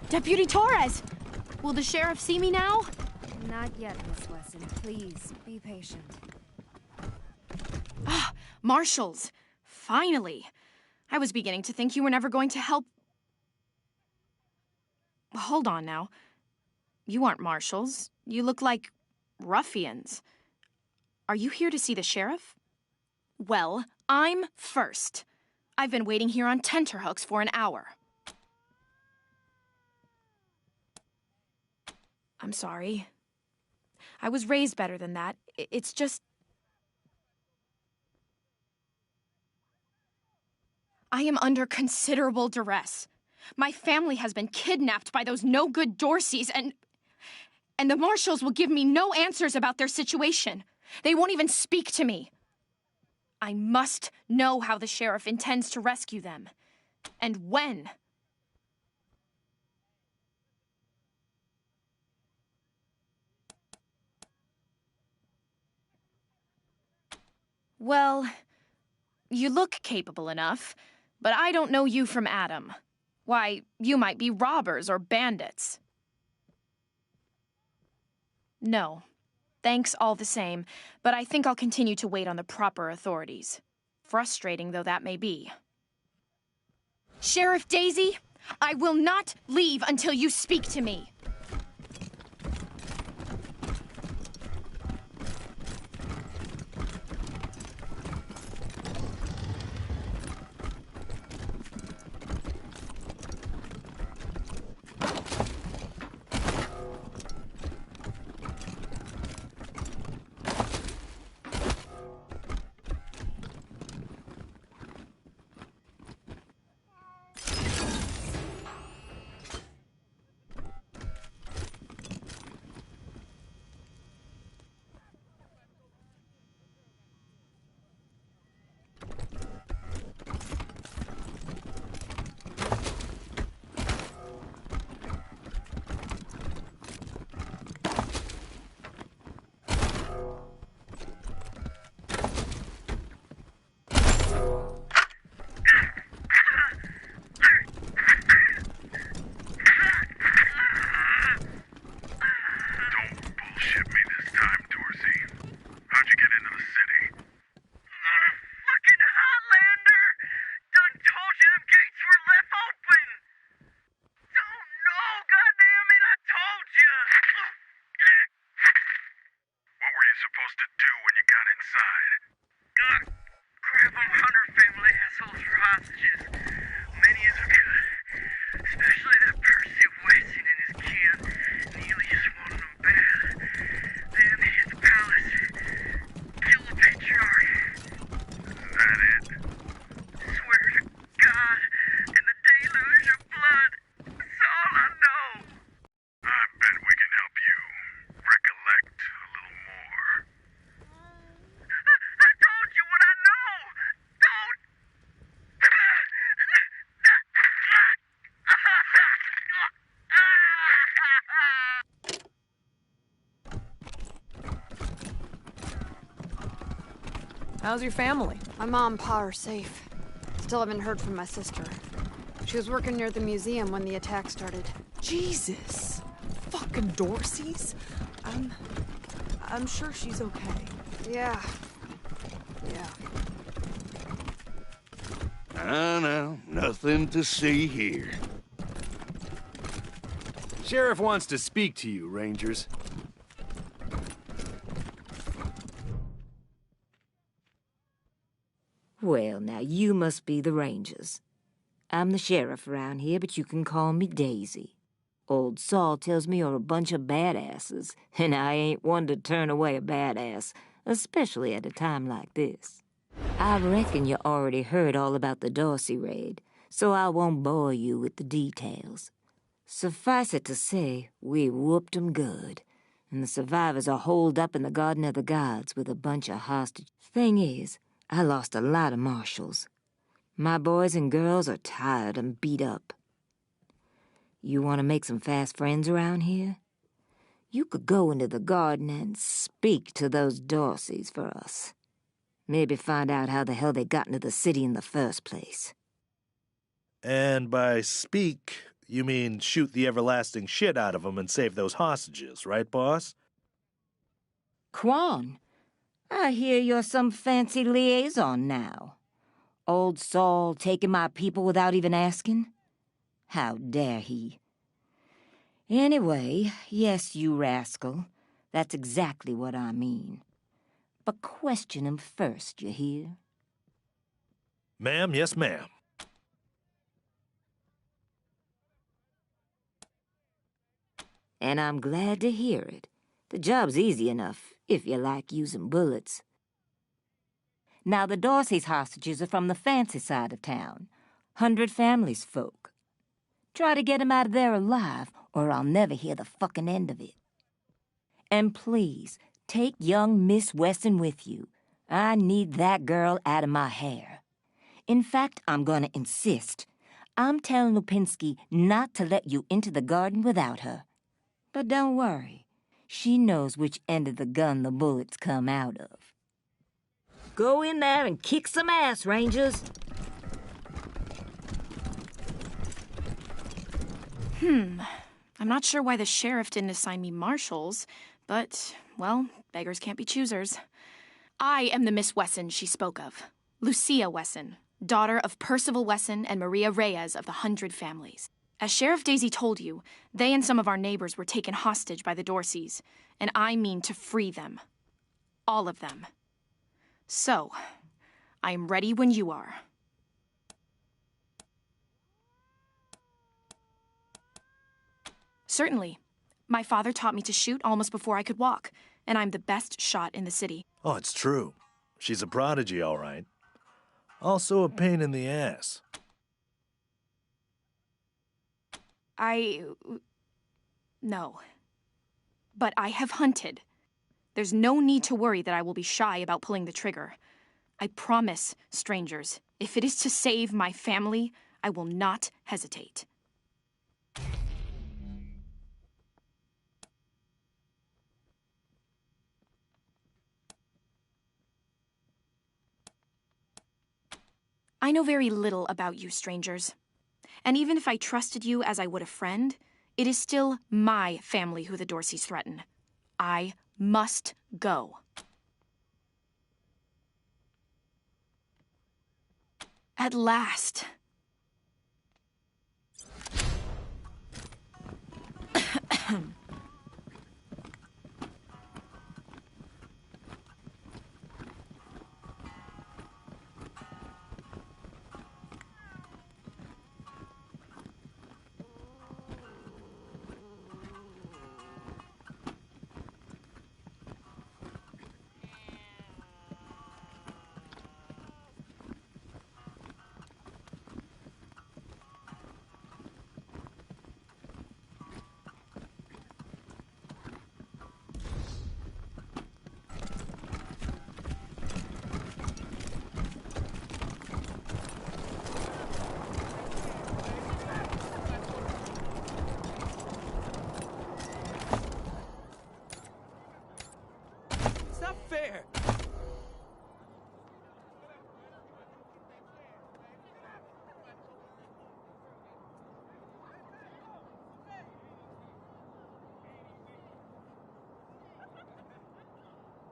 Deputy Torres! Will the sheriff see me now? Not yet, Miss Wesson. Please, be patient. Ah, Marshals! Finally! I was beginning to think you were never going to help. Hold on now. You aren't marshals. You look like ruffians. Are you here to see the sheriff? Well, I'm first. I've been waiting here on tenterhooks for an hour. I'm sorry. I was raised better than that. It's just... I am under considerable duress. My family has been kidnapped by those no-good Dorseys, and the marshals will give me no answers about their situation. They won't even speak to me. I must know how the sheriff intends to rescue them. And when. Well, you look capable enough, but I don't know you from Adam. Why, you might be robbers or bandits. No. Thanks all the same, but I think I'll continue to wait on the proper authorities. Frustrating though that may be. Sheriff Daisy, I will not leave until you speak to me. How's your family? My mom and pa are safe. Still haven't heard from my sister. She was working near the museum when the attack started. Jesus! Fucking Dorseys? I'm sure she's okay. Yeah. No, nothing to see here. Sheriff wants to speak to you, Rangers. Well, now, you must be the Rangers. I'm the sheriff around here, but you can call me Daisy. Old Saul tells me you're a bunch of badasses, and I ain't one to turn away a badass, especially at a time like this. I reckon you already heard all about the Dorsey raid, so I won't bore you with the details. Suffice it to say, we whooped 'em good, and the survivors are holed up in the Garden of the Gods with a bunch of hostage. Thing is, I lost a lot of marshals. My boys and girls are tired and beat up. You want to make some fast friends around here? You could go into the garden and speak to those Dorseys for us. Maybe find out how the hell they got into the city in the first place. And by speak, You mean shoot the everlasting shit out of them and save those hostages, right, boss? Quan, I hear you're some fancy liaison now. Old Saul taking my people without even asking? How dare he? Anyway, yes, you rascal. That's exactly what I mean. But question him first, you hear? Ma'am, yes, ma'am. And I'm glad to hear it. The job's easy enough, if you like using bullets. Now, the Dorsey's hostages are from the fancy side of town. 100 Families folk. Try to get 'em out of there alive, or I'll never hear the fucking end of it. And please, take young Miss Wesson with you. I need that girl out of my hair. In fact, I'm gonna insist. I'm telling Lupinski not to let you into the garden without her. But don't worry. She knows which end of the gun the bullets come out of. Go in there and kick some ass, Rangers. I'm not sure why the sheriff didn't assign me marshals, but, well, beggars can't be choosers. I am the Miss Wesson she spoke of. Lucia Wesson, daughter of Percival Wesson and Maria Reyes of the 100 Families. As Sheriff Daisy told you, they and some of our neighbors were taken hostage by the Dorseys, and I mean to free them. All of them. So, I am ready when you are. Certainly. My father taught me to shoot almost before I could walk, and I'm the best shot in the city. Oh, it's true. She's a prodigy, all right. Also a pain in the ass. No. But I have hunted. There's no need to worry that I will be shy about pulling the trigger. I promise, strangers, if it is to save my family, I will not hesitate. I know very little about you, strangers. And even if I trusted you as I would a friend, it is still my family who the Dorseys threaten. I must go. At last.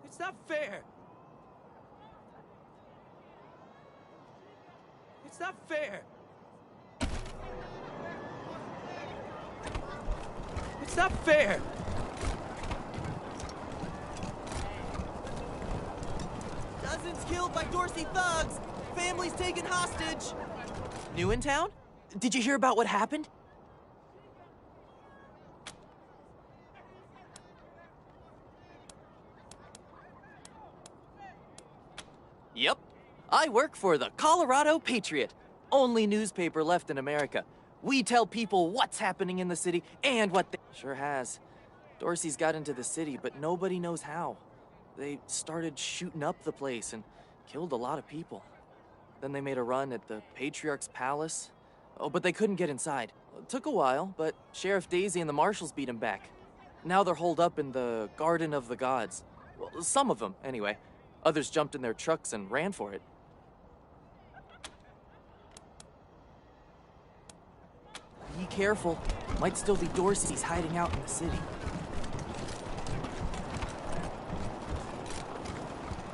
It's not fair! It's not fair! It's not fair! Dozens killed by Dorsey thugs! Families taken hostage! New in town? Did you hear about what happened? Yep. I work for the Colorado Patriot, only newspaper left in America. We tell people what's happening in the city and what they... Sure has. Dorsey's got into the city, but nobody knows how. They started shooting up the place and killed a lot of people. Then they made a run at the Patriarch's palace. Oh, but they couldn't get inside. It took a while, but Sheriff Daisy and the marshals beat them back. Now they're holed up in the Garden of the Gods. Well, some of them, anyway. Others jumped in their trucks and ran for it. Be careful. Might still be Dorsey's hiding out in the city.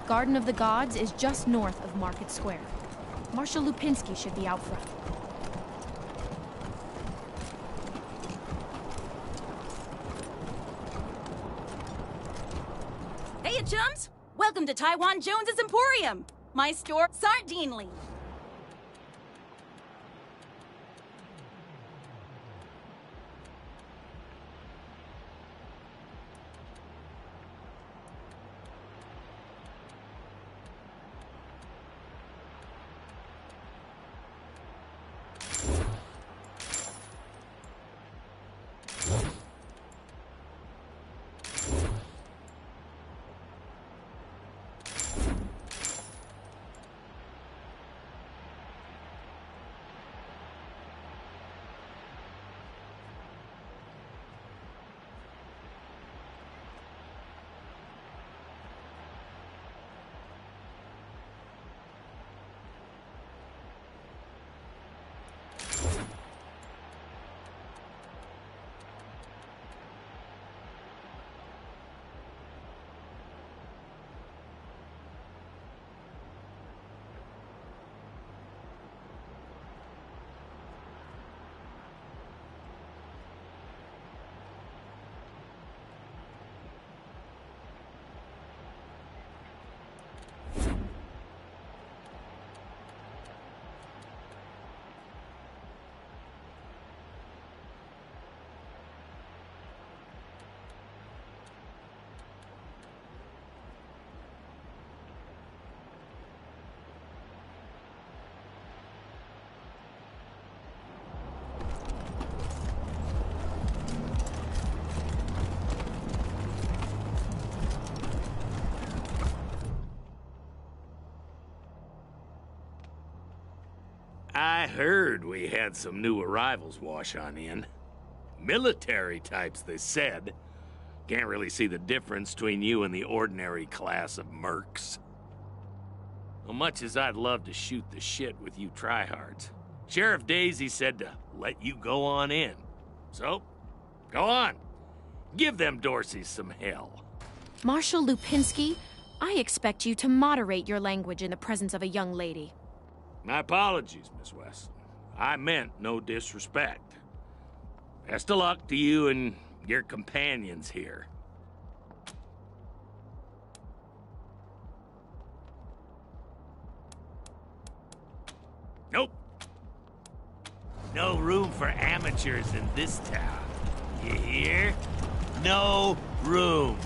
Garden of the Gods is just north of Market Square. Marshal Lupinski should be out front. Hey, chums! Welcome to Taiwan Jones's Emporium! My store, Sardinely. I heard we had some new arrivals wash on in. Military types, they said. Can't really see the difference between you and the ordinary class of mercs. As much as I'd love to shoot the shit with you tryhards, Sheriff Daisy said to let you go on in. So, go on. Give them Dorseys some hell. Marshal Lupinski, I expect you to moderate your language in the presence of a young lady. My apologies, Miss Weston. I meant no disrespect. Best of luck to you and your companions here. Nope. No room for amateurs in this town. You hear? No room.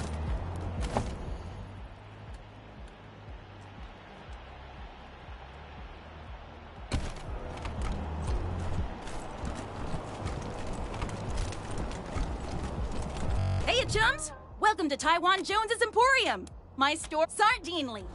Hey, chums! Welcome to Taiwan Jones's Emporium! My store, Sardinely.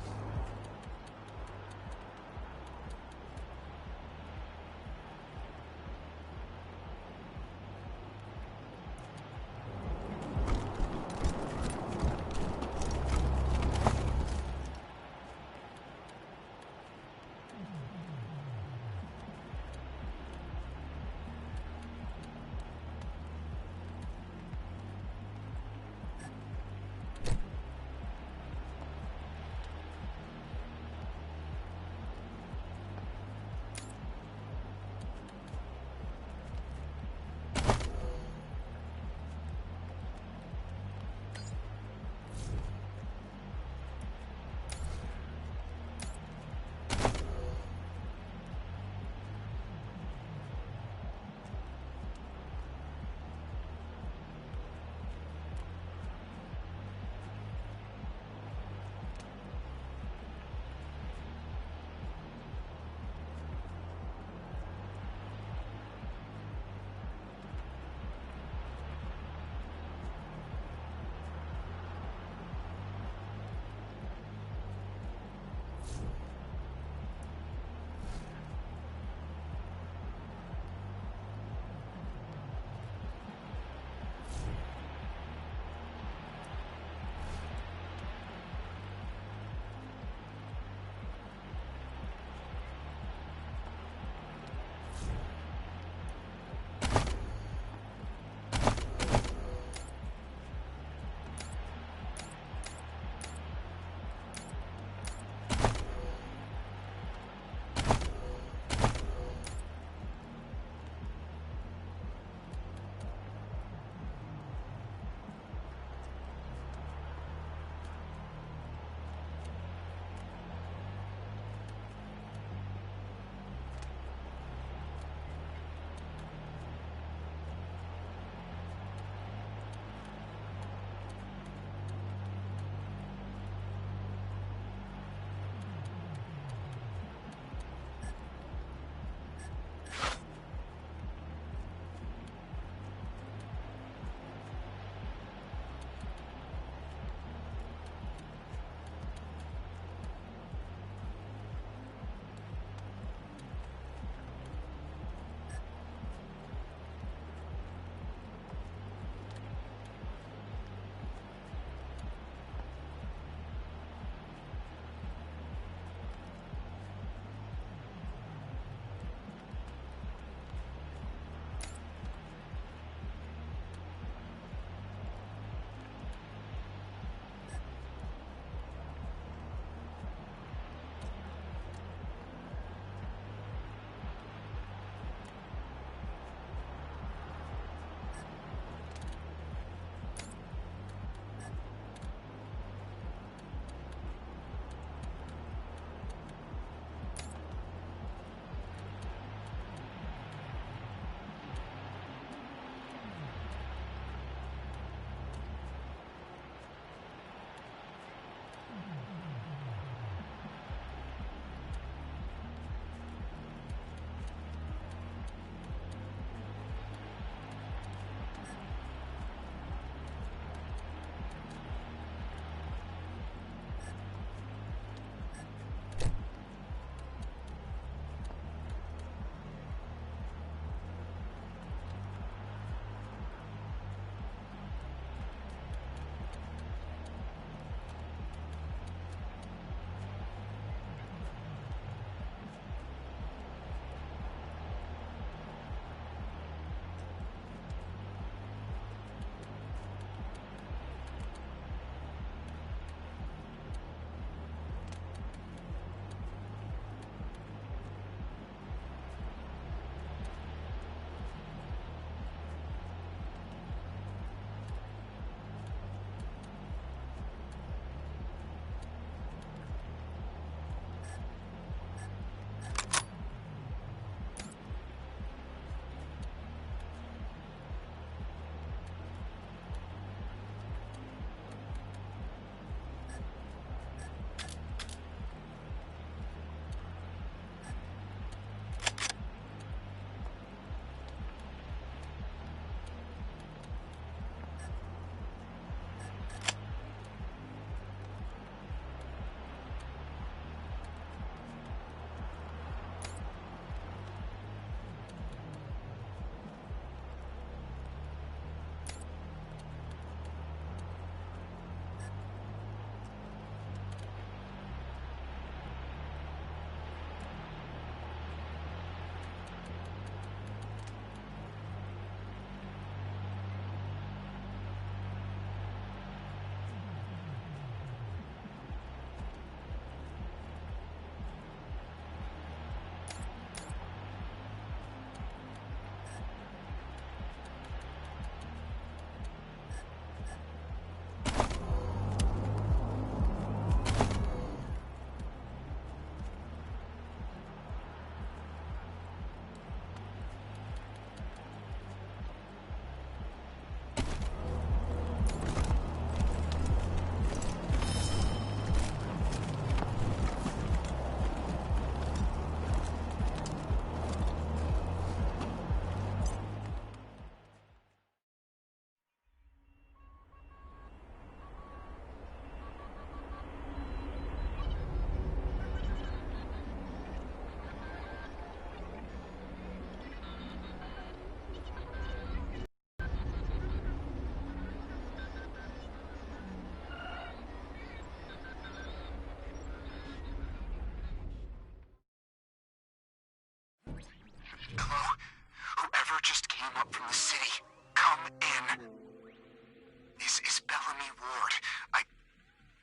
Bellamy Ward.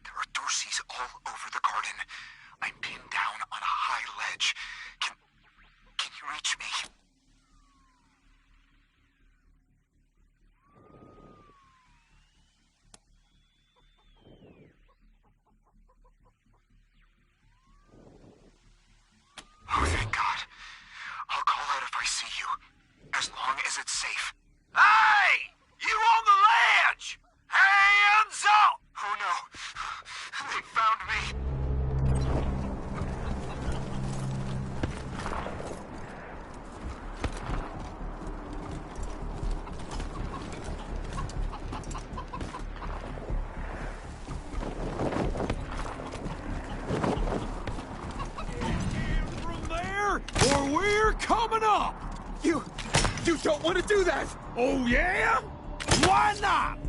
There are Dorseys all over the garden. I'm pinned down on a high ledge. Can you reach me? Oh, thank God. I'll call out if I see you, as long as it's safe. Hey! You on the ledge! Hands up! Oh no, they found me. From there, or we're coming up! You don't want to do that! Oh, yeah? Why not?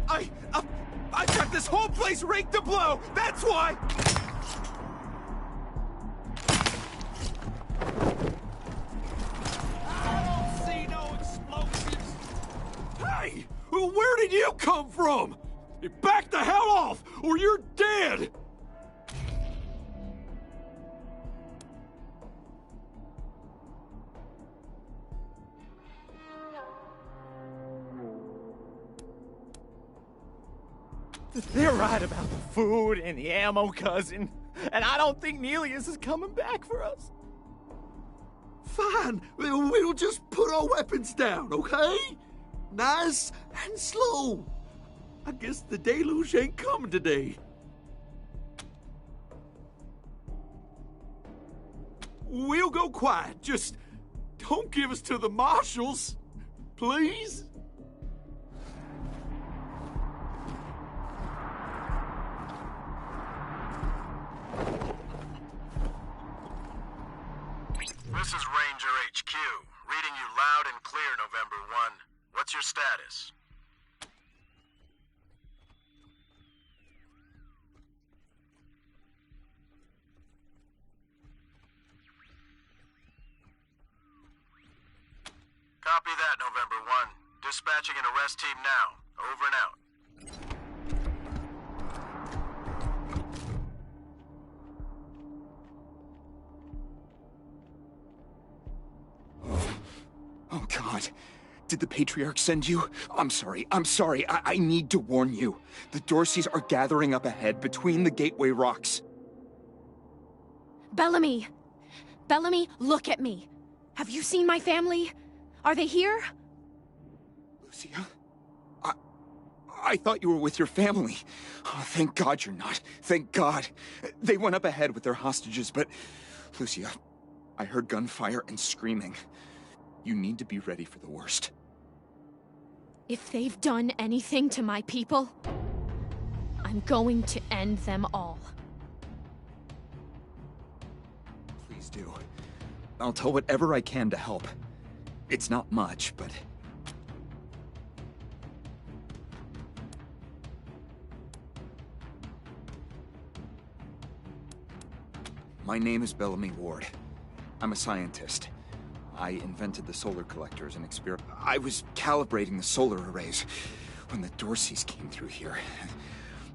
I got this whole place rigged to blow! That's why! I don't see no explosives. Hey, where did you come from? Back the hell off, or you're dead! They're right about the food and the ammo, cousin. And I don't think Nelius is coming back for us. Fine, we'll just put our weapons down, okay? Nice and slow. I guess the deluge ain't coming today. We'll go quiet, just don't give us to the marshals, please? This is Ranger HQ, reading you loud and clear, November 1. What's your status? Copy that, November 1. Dispatching an arrest team now. Over and out. Oh, God. Did the Patriarch send you? I'm sorry. I need to warn you. The Dorseys are gathering up ahead between the Gateway Rocks. Bellamy! Bellamy, look at me! Have you seen my family? Are they here? Lucia? I thought you were with your family. Oh, thank God you're not. Thank God. They went up ahead with their hostages, but... Lucia, I heard gunfire and screaming. You need to be ready for the worst. If they've done anything to my people, I'm going to end them all. Please do. I'll tell whatever I can to help. It's not much, but... My name is Bellamy Ward. I'm a scientist. I invented the solar collectors and I was calibrating the solar arrays when the Dorseys came through here,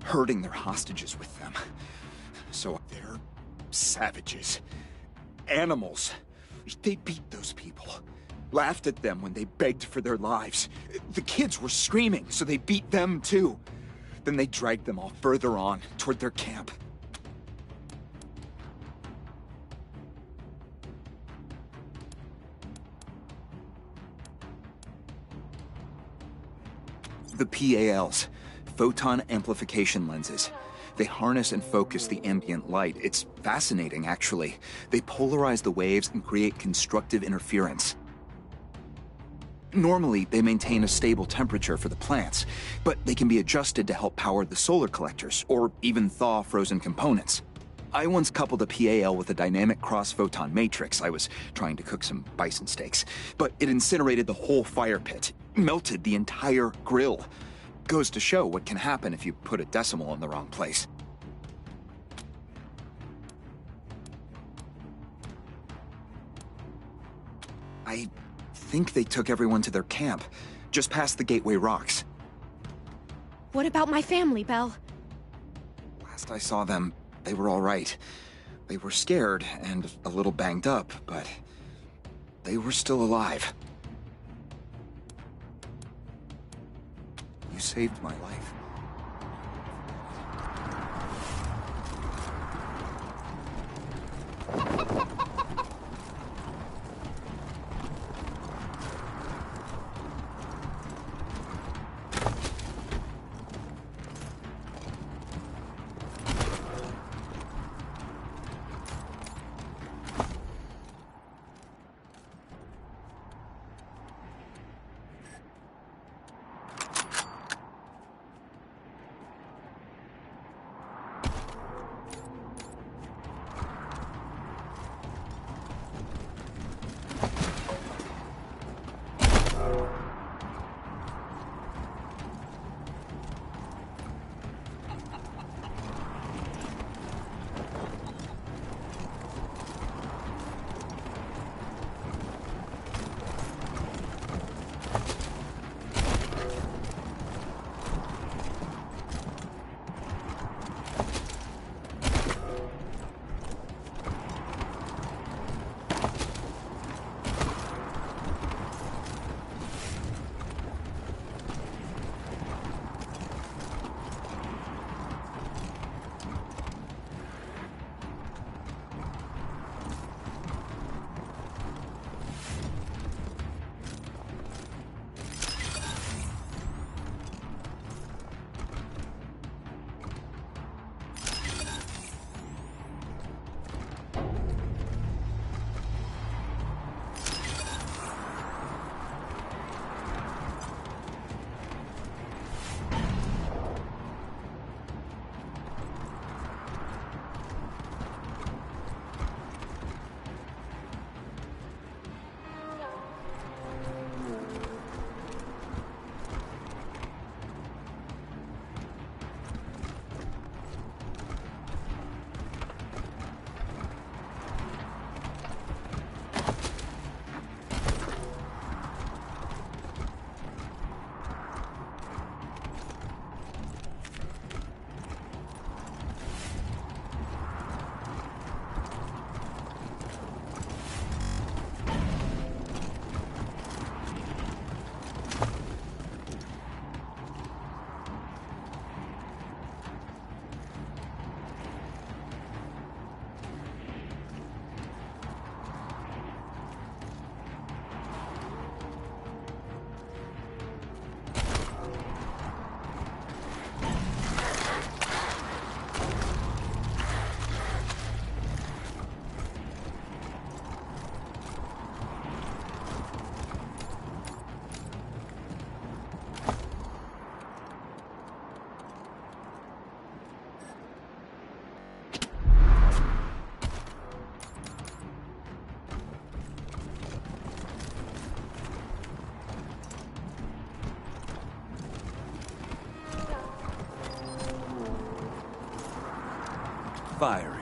herding their hostages with them. So they're savages. Animals. They beat those people. Laughed at them when they begged for their lives. The kids were screaming, so they beat them too. Then they dragged them all further on, toward their camp. The PALs, photon amplification lenses. They harness and focus the ambient light. It's fascinating, actually. They polarize the waves and create constructive interference. Normally, they maintain a stable temperature for the plants, but they can be adjusted to help power the solar collectors, or even thaw frozen components. I once coupled a PAL with a dynamic cross-photon matrix. I was trying to cook some bison steaks, but it incinerated the whole fire pit, melted the entire grill. Goes to show what can happen if you put a decimal in the wrong place. I think they took everyone to their camp, just past the Gateway Rocks. What about my family, Belle? Last I saw them, they were all right. They were scared and a little banged up, but they were still alive. You saved my life. Firing.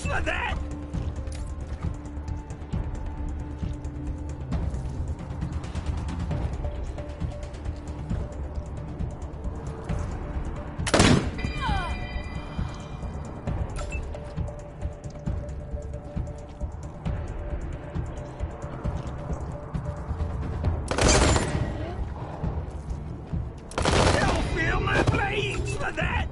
for that! Feel my blades for that!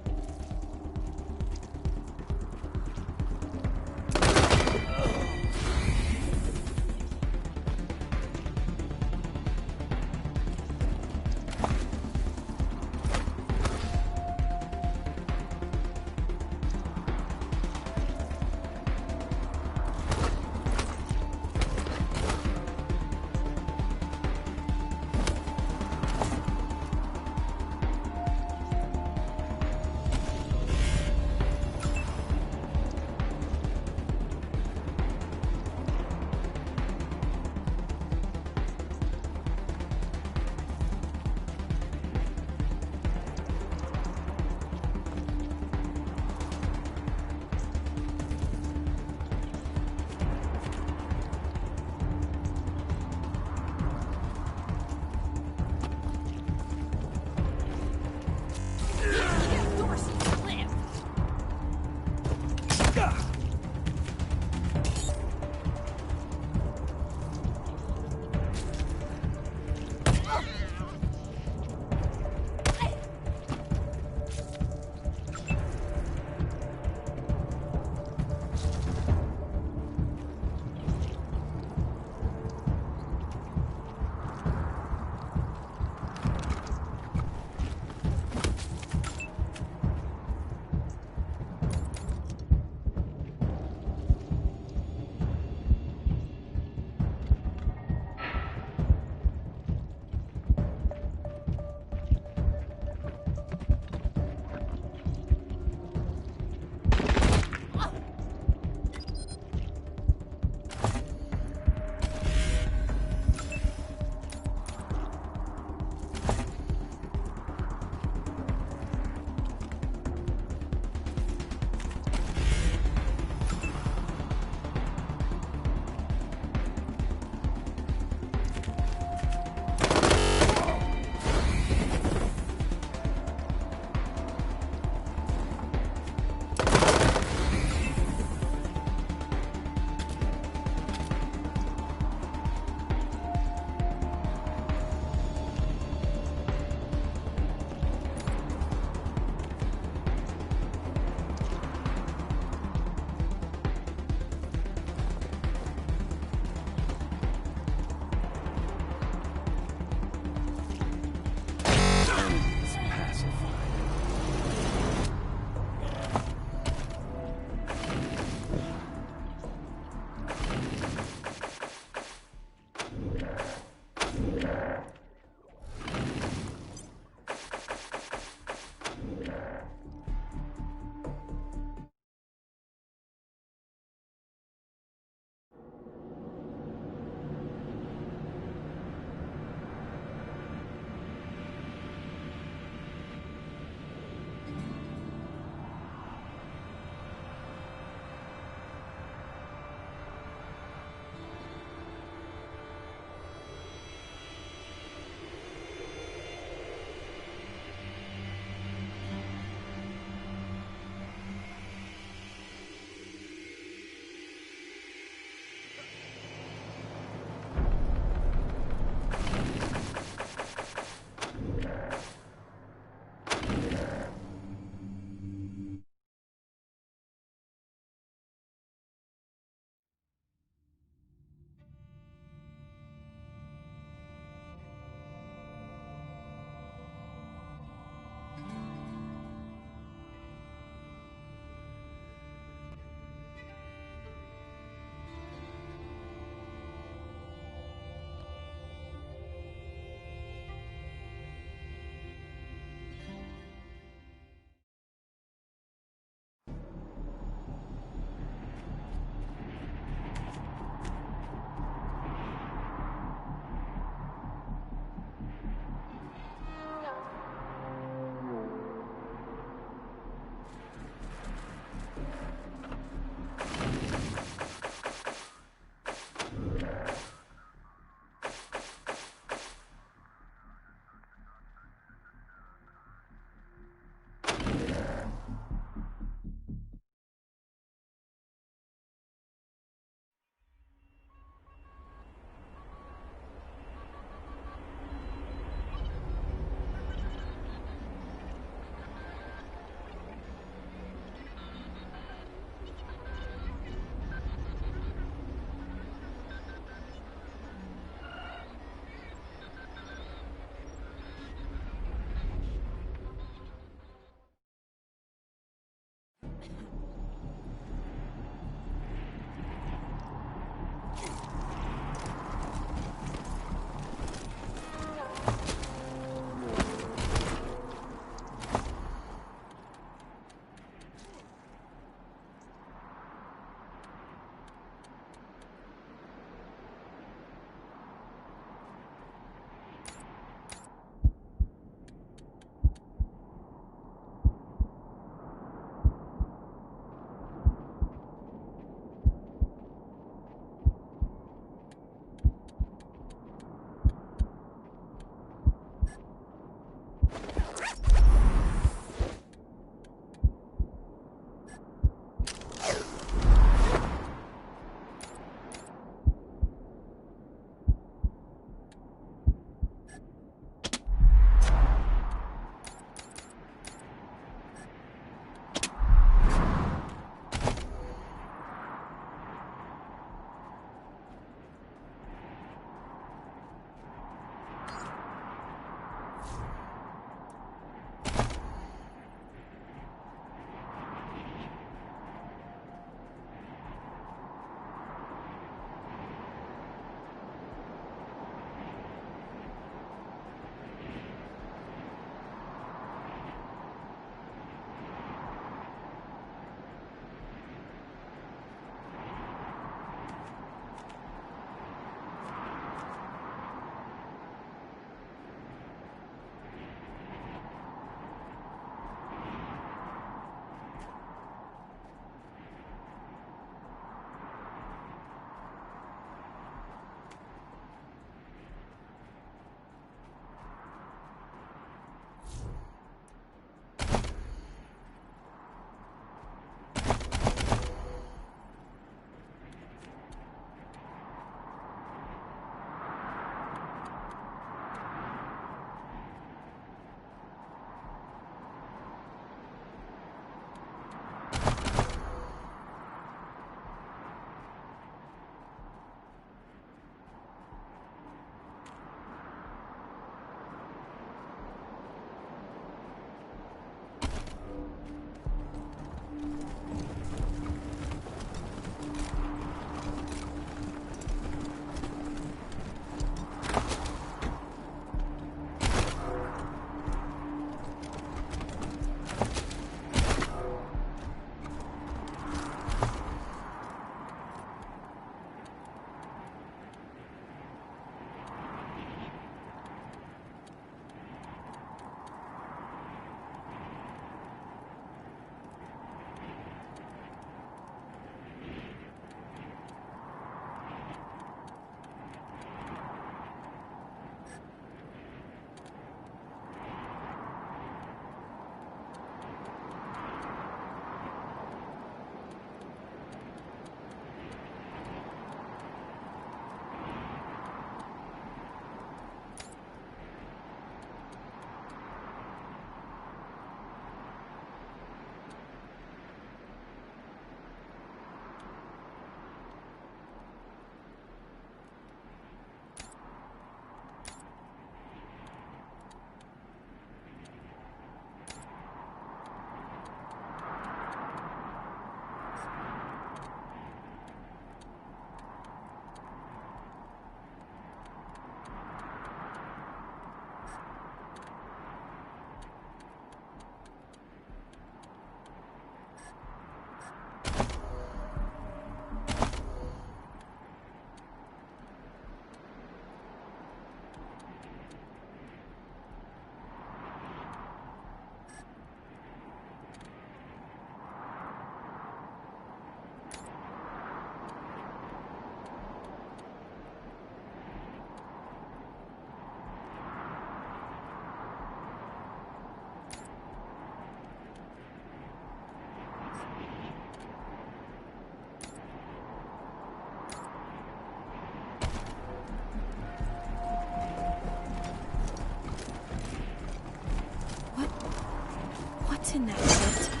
What's in that shit?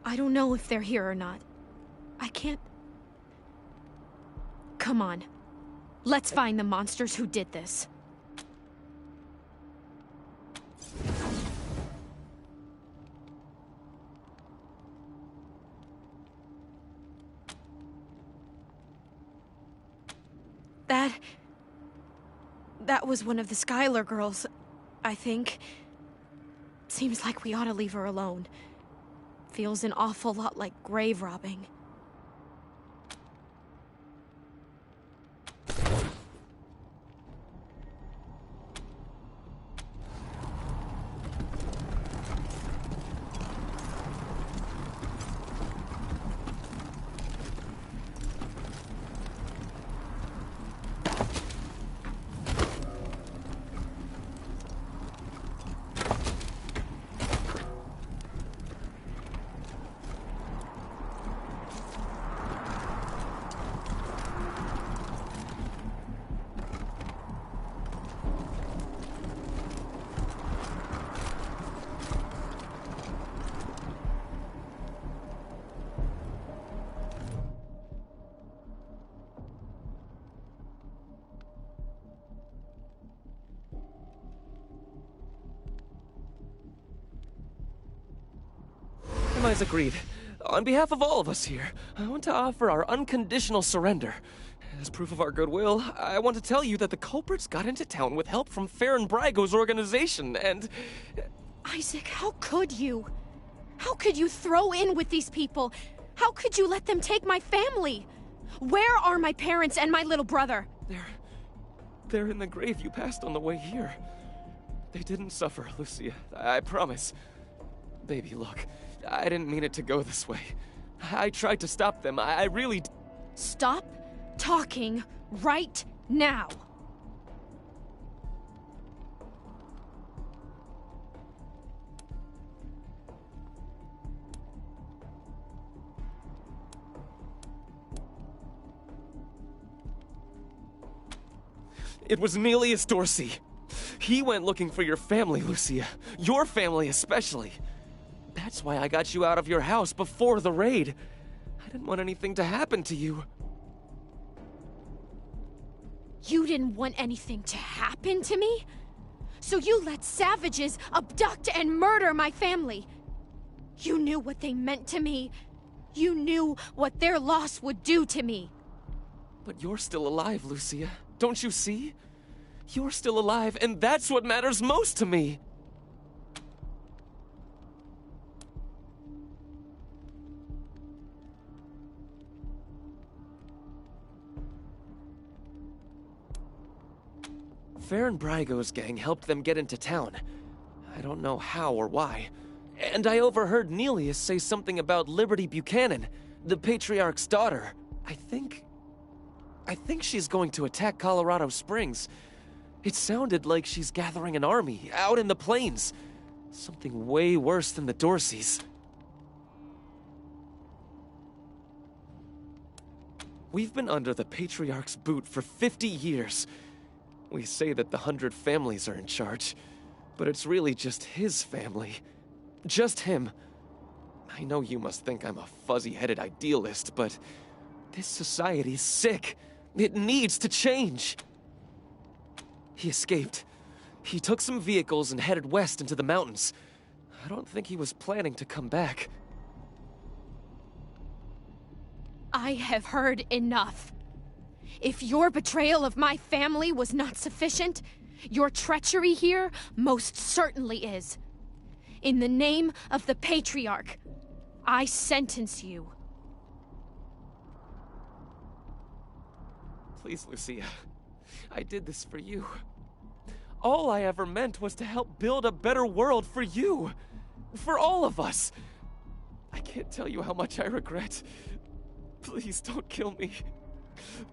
I don't know if they're here or not. I can't... Come on. Let's find the monsters who did this. That was one of the Skylar girls, I think. Seems like we ought to leave her alone. Feels an awful lot like grave robbing. Compromise agreed. On behalf of all of us here, I want to offer our unconditional surrender. As proof of our goodwill, I want to tell you that the culprits got into town with help from Farron Brago's organization, and... Isaac, how could you? How could you throw in with these people? How could you let them take my family? Where are my parents and my little brother? They're in the grave you passed on the way here. They didn't suffer, Lucia. I promise. Baby, look. I didn't mean it to go this way. I tried to stop them. I really... Stop talking right now. It was Nelius Dorsey. He went looking for your family, Lucia. Your family especially. That's why I got you out of your house before the raid. I didn't want anything to happen to you. You didn't want anything to happen to me? So you let savages abduct and murder my family. You knew what they meant to me. You knew what their loss would do to me. But you're still alive, Lucia. Don't you see? You're still alive, and that's what matters most to me. Farron Brago's gang helped them get into town. I don't know how or why. And I overheard Nelius say something about Liberty Buchanan, the Patriarch's daughter. I think she's going to attack Colorado Springs. It sounded like she's gathering an army out in the plains. Something way worse than the Dorseys. We've been under the Patriarch's boot for 50 years. We say that the 100 families are in charge, but it's really just his family. Just him. I know you must think I'm a fuzzy-headed idealist, but this society's sick. It needs to change. He escaped. He took some vehicles and headed west into the mountains. I don't think he was planning to come back. I have heard enough. If your betrayal of my family was not sufficient, your treachery here most certainly is. In the name of the Patriarch, I sentence you. Please, Lucia. I did this for you. All I ever meant was to help build a better world for you. For all of us. I can't tell you how much I regret. Please don't kill me.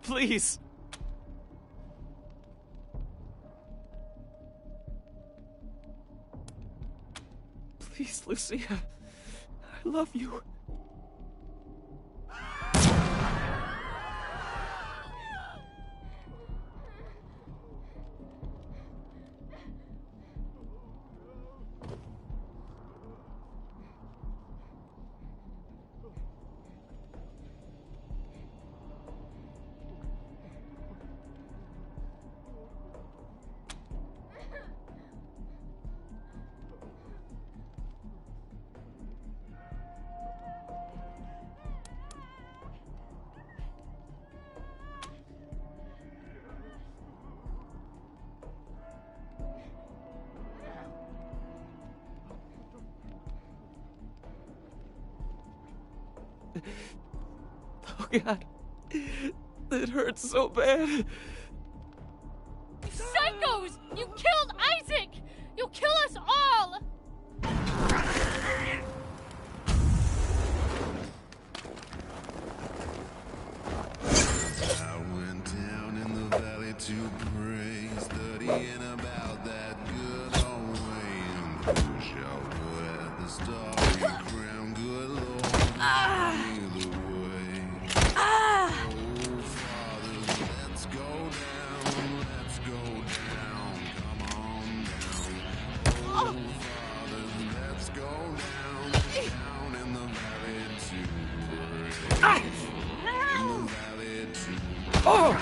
Please. Please, Lucia. I love you. Oh, God. It hurts so bad. Psychos! You killed Isaac! You'll kill us all! I went down in the valley to pray, studying about that good old way. And who shall wear the starry crown? Good Lord, show me the way. Oh, Father, let's go down, let's go down. Come on down. Oh, Father, let's go down, down in the valley to pray. In the valley to pray.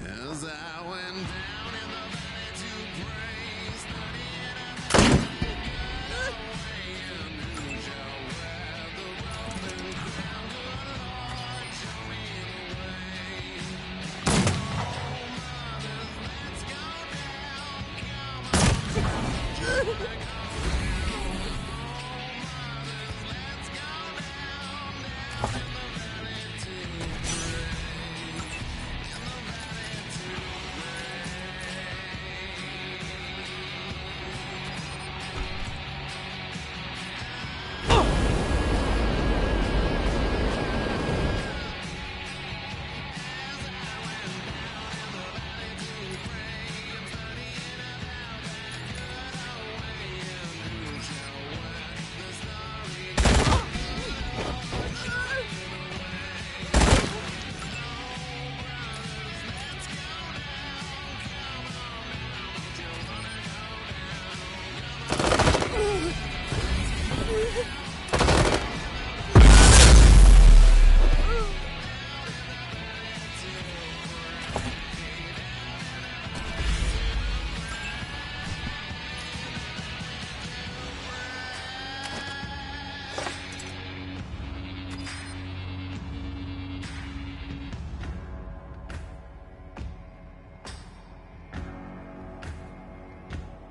As I went down in the valley to pray, studying about the good way, and who shall wear the Roman crown? Good Lord, show me the way. Oh, mothers, let's go down, come on down.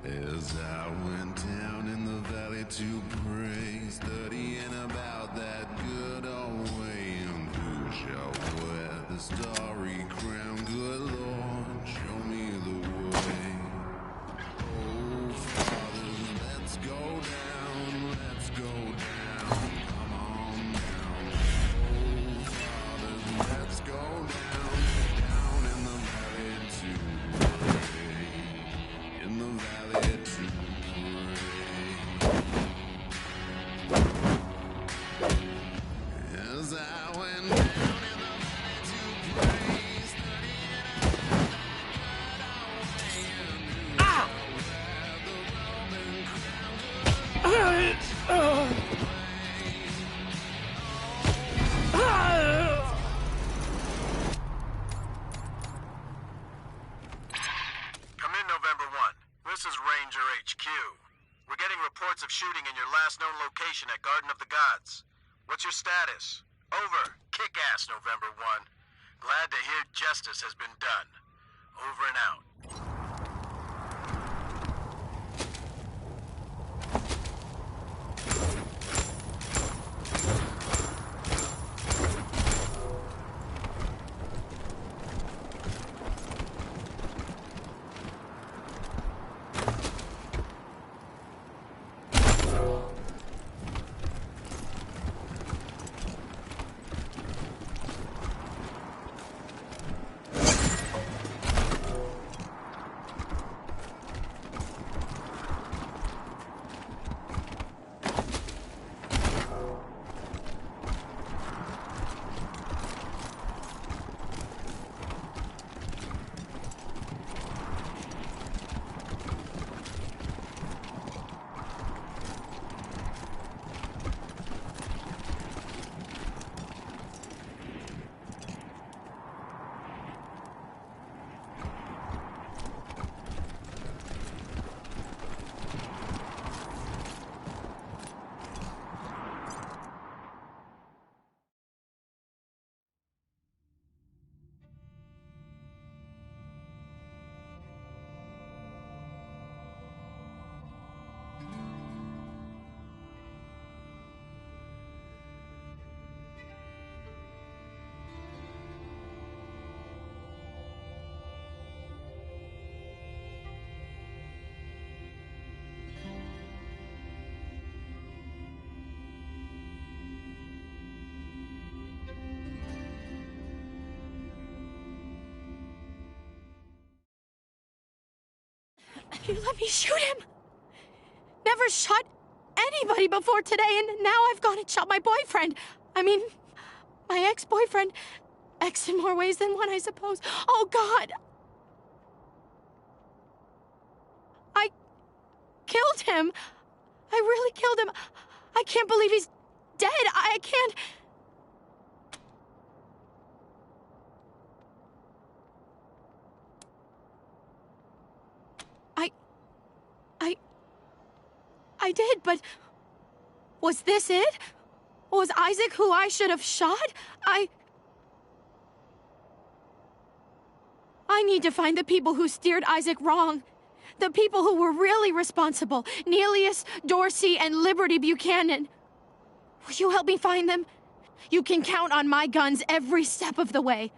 As I went down in the valley to pray, studying about that good old way, and who shall wear the starry crown? Good Lord, show me the way. Oh, Father, let's go down, let's go down. Come on down. Oh, Father, let's go down, down in the valley to pray. In the valley to pray. As I went down in the valley to pray, studying about that good old way, and who shall wear the Roman crown? Come in, November 1. This is Ranger HQ. We're getting reports of shooting in your last known location at Garden of the Gods. What's your status? Over. Kick-ass, November 1. Glad to hear justice has been done. Over and out. You let me shoot him. Never shot anybody before today, and now I've gone and shot my boyfriend. I mean, my ex-boyfriend. Ex in more ways than one, I suppose. Oh, God. I killed him. I really killed him. I can't believe he's dead. I can't... I did, but... Was this it? Was Isaac who I should have shot? I need to find the people who steered Isaac wrong. The people who were really responsible. Neelius, Dorsey, and Liberty Buchanan. Will you help me find them? You can count on my guns every step of the way.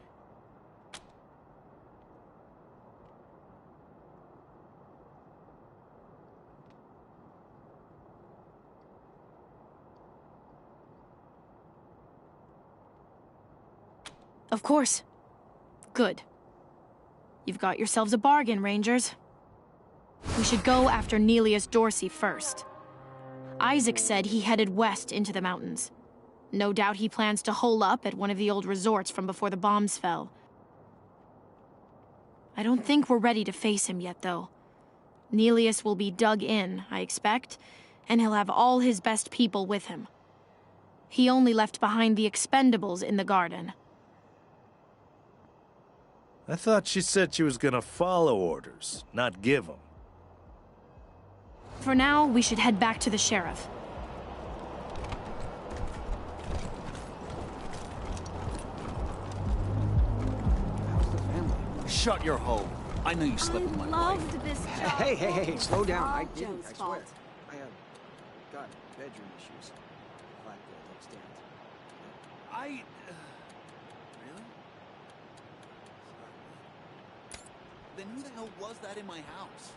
Of course. Good. You've got yourselves a bargain, Rangers. We should go after Neelius Dorsey first. Isaac said he headed west into the mountains. No doubt he plans to hole up at one of the old resorts from before the bombs fell. I don't think we're ready to face him yet, though. Neelius will be dug in, I expect, and he'll have all his best people with him. He only left behind the expendables in the garden. I thought she said she was gonna follow orders, not give them. For now, we should head back to the sheriff. Shut your hole. I know you slept with my wife. I loved this job. Hey, slow down. I didn't, Jones' I swear. fault. I have got bedroom issues. Flat upstairs. Really? Then who the hell was that in my house?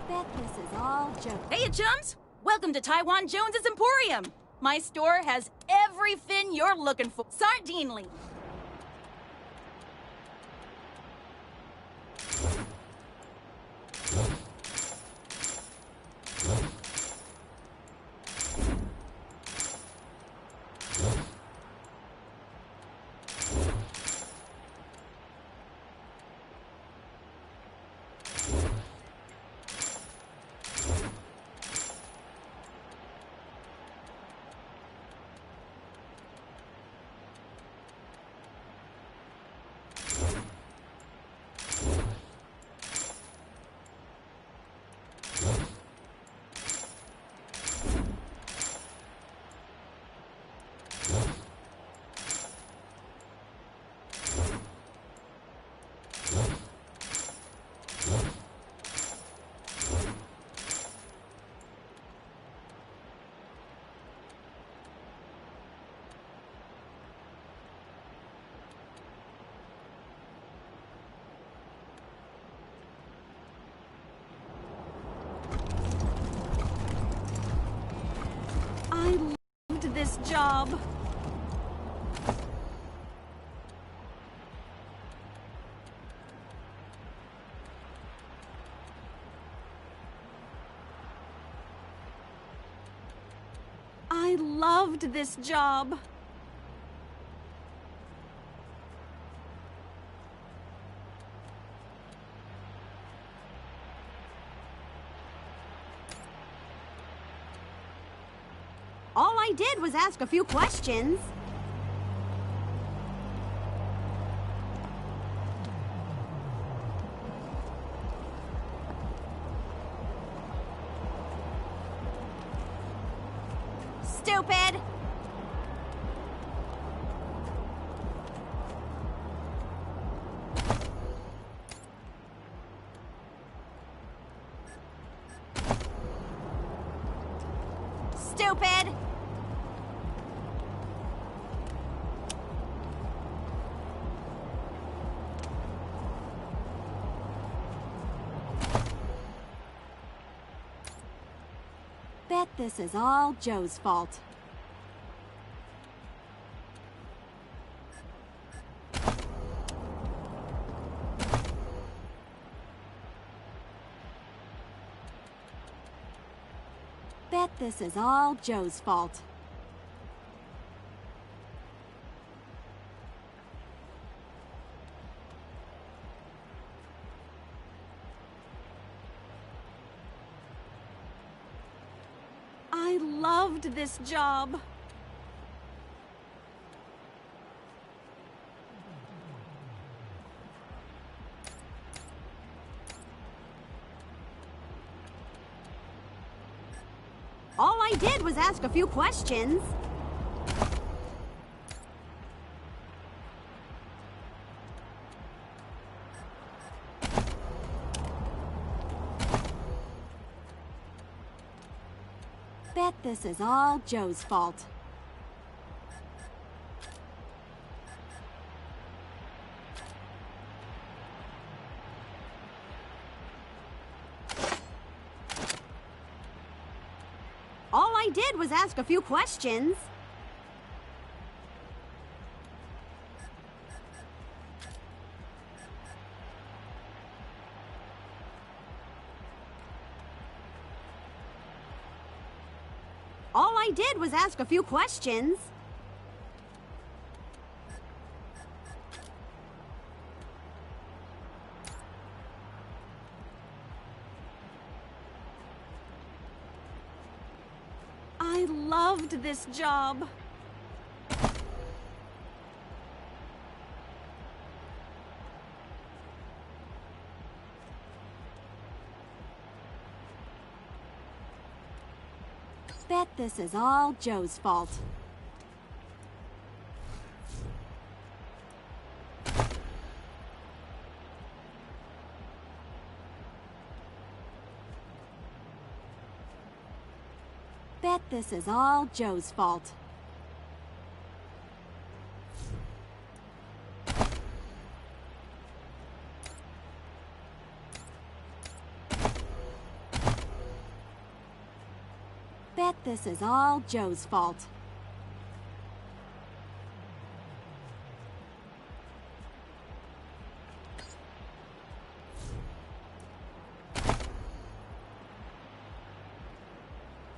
Bet this is all joke. Hey, chums! Welcome to Taiwan Jones's Emporium. My store has every fin you're looking for. Sardinely. I loved this job. I loved this job. All I did was ask a few questions. Stupid! stupid! Bet this is all Joe's fault. Bet this is all Joe's fault. I loved this job. All I did was ask a few questions. Bet this is all Joe's fault. All I did was ask a few questions. All I did was ask a few questions. I loved this job. Bet this is all Joe's fault. Bet this is all Joe's fault. Bet this is all Joe's fault.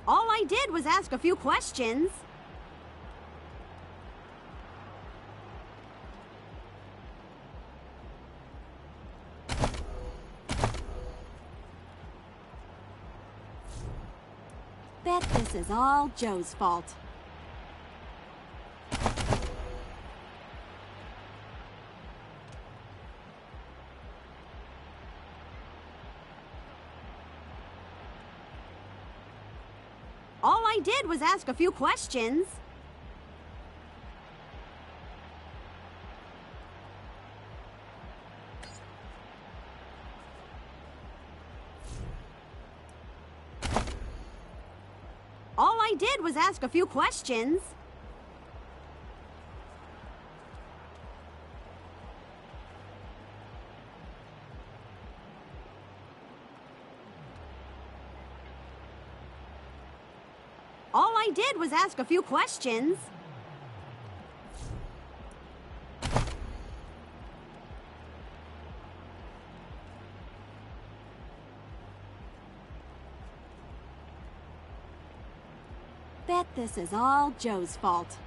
All I did was ask a few questions. Bet this is all Joe's fault. All I did was ask a few questions. All I did was ask a few questions. All I did was ask a few questions. Bet this is all Joe's fault.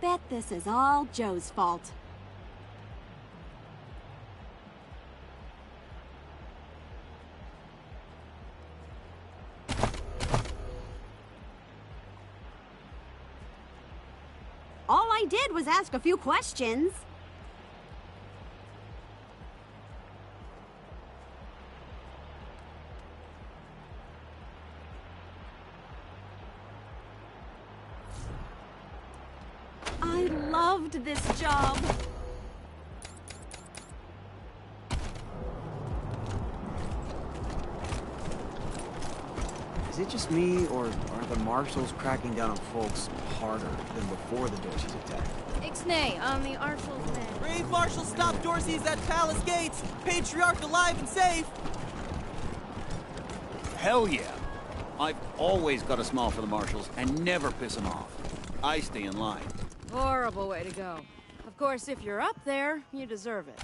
Bet this is all Joe's fault. All I did was ask a few questions. loved this job. Is it just me, or are the marshals cracking down on folks harder than before the Dorseys attacked? Ixnay, on the Arshal's men. Brave marshals stop Dorsey's at palace gates! Patriarch alive and safe! Hell yeah. I've always got a smile for the marshals and never piss them off. I stay in line. Horrible way to go. Of course, if you're up there, you deserve it.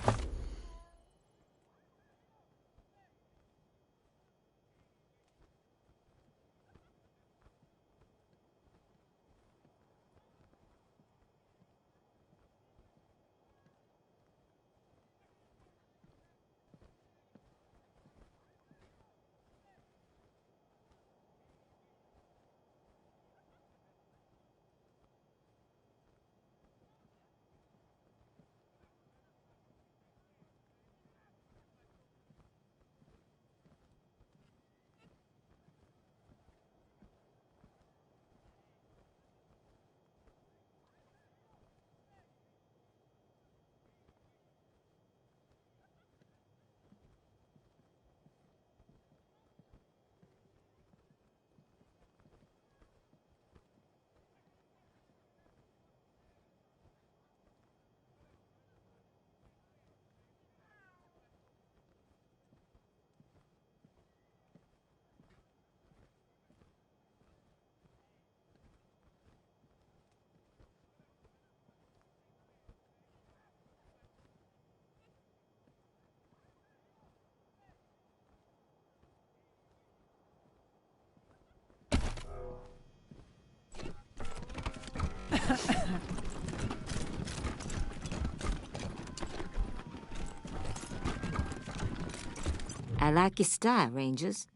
I like your style, Rangers.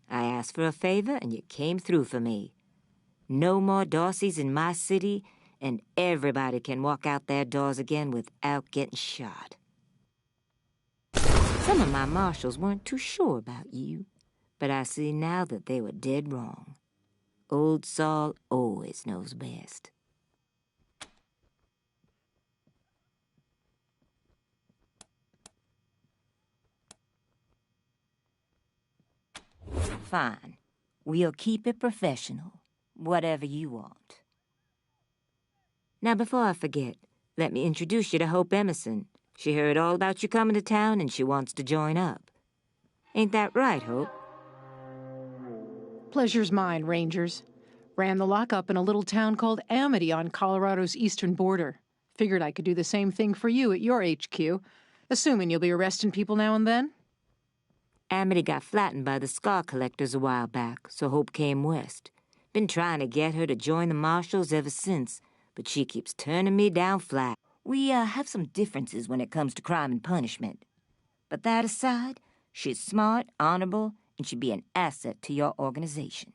I asked for a favor, and you came through for me. No more Dorseys in my city, and everybody can walk out their doors again without getting shot. Some of my marshals weren't too sure about you, but I see now that they were dead wrong. Old Saul always knows best. Fine. We'll keep it professional. Whatever you want. Now, before I forget, let me introduce you to Hope Emerson. She heard all about you coming to town and she wants to join up. Ain't that right, Hope? Pleasure's mine, Rangers. Ran the lockup in a little town called Amity on Colorado's eastern border. Figured I could do the same thing for you at your HQ, assuming you'll be arresting people now and then. Amity got flattened by the scar collectors a while back, so Hope came west. Been trying to get her to join the marshals ever since, but she keeps turning me down flat. We have some differences when it comes to crime and punishment. But that aside, she's smart, honorable, and should be an asset to your organization.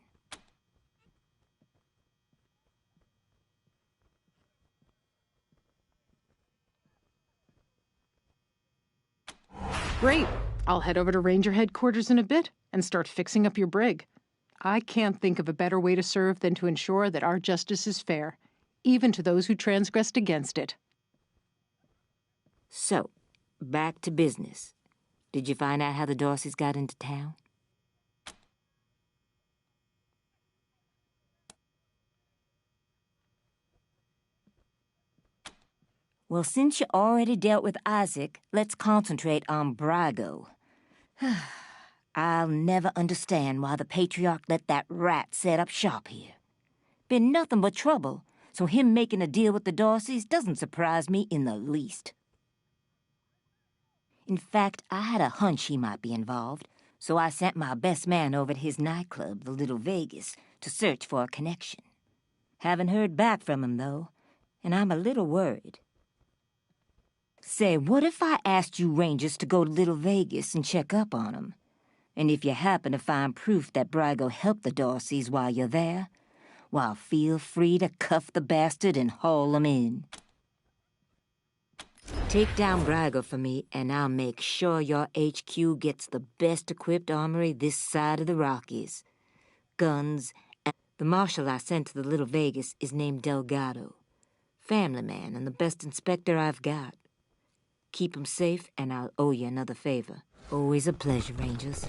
Great. I'll head over to Ranger headquarters in a bit and start fixing up your brig. I can't think of a better way to serve than to ensure that our justice is fair, even to those who transgressed against it. So, back to business. Did you find out how the Dorseys got into town? Well, since you already dealt with Isaac, let's concentrate on Brago. I'll never understand why the Patriarch let that rat set up shop here. Been nothing but trouble, so him making a deal with the Dorseys doesn't surprise me in the least. In fact, I had a hunch he might be involved, so I sent my best man over to his nightclub, the Little Vegas, to search for a connection. Haven't heard back from him, though, and I'm a little worried. Say, what if I asked you Rangers to go to Little Vegas and check up on him? And if you happen to find proof that Brago helped the Dorseys while you're there, well, feel free to cuff the bastard and haul him in. Take down Brago for me, and I'll make sure your HQ gets the best-equipped armory this side of the Rockies. Guns, and the marshal I sent to the Little Vegas is named Delgado. Family man and the best inspector I've got. Keep 'em safe, and I'll owe you another favor. Always a pleasure, Rangers.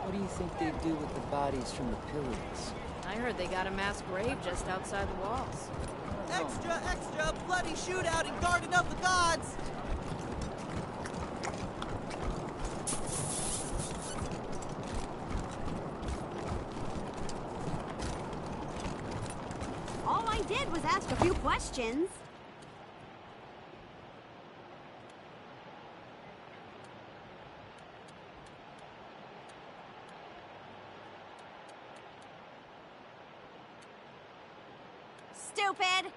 What do you think they do with the bodies from the pillars? I heard they got a mass grave just outside the walls. Extra, extra! Bloody shootout in Garden of the Gods! All I did was ask a few questions. Stupid!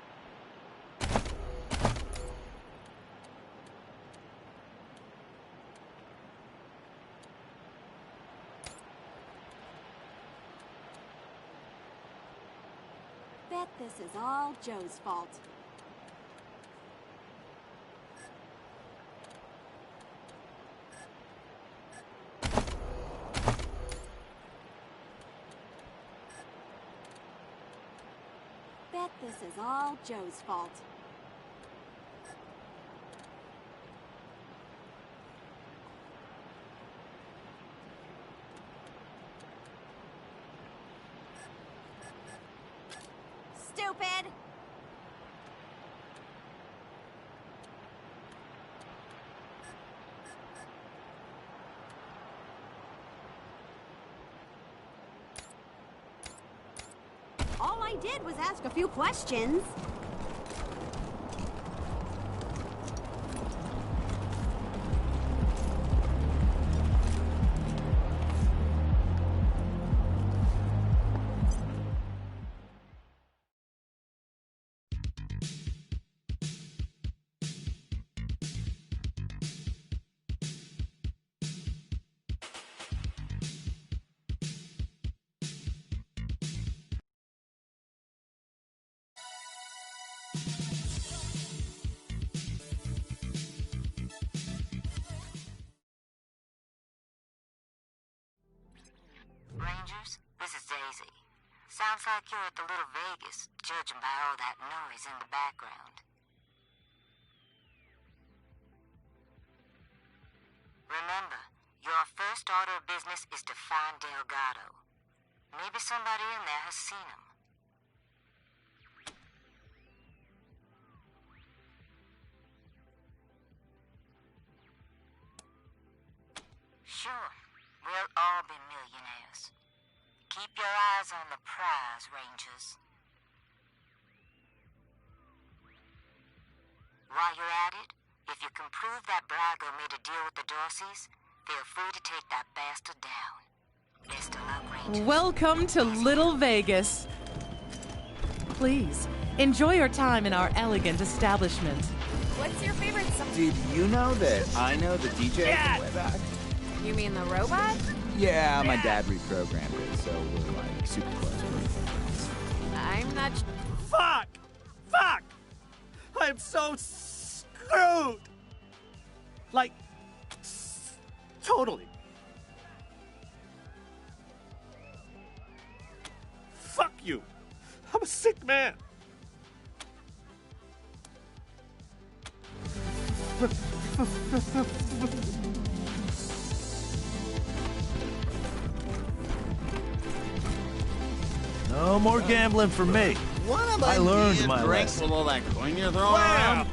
Bet this is all Joe's fault. Bet this is all Joe's fault. Stupid! All I did was ask a few questions. Rangers? This is Daisy. Sounds like you're at the Little Vegas, judging by all that noise in the background. Remember, your first order of business is to find Delgado. Maybe somebody in there has seen him. Sure, we'll all be millionaires. Keep your eyes on the prize, Rangers. While you're at it, if you can prove that Brago made a deal with the Dorseys, feel free to take that bastard down. Best of luck, Rangers. Welcome to Little Vegas. Please, enjoy your time in our elegant establishment. What's your favorite song? Did you know that I know the DJ from way back? You mean the robot? Yeah, my dad reprogrammed it, so we're like super close. I'm not. Fuck! Fuck! I'm so screwed! Like, totally. Fuck you! I'm a sick man! No more gambling for me. What am I learned being my drank lesson. with all that coin you're throwing around?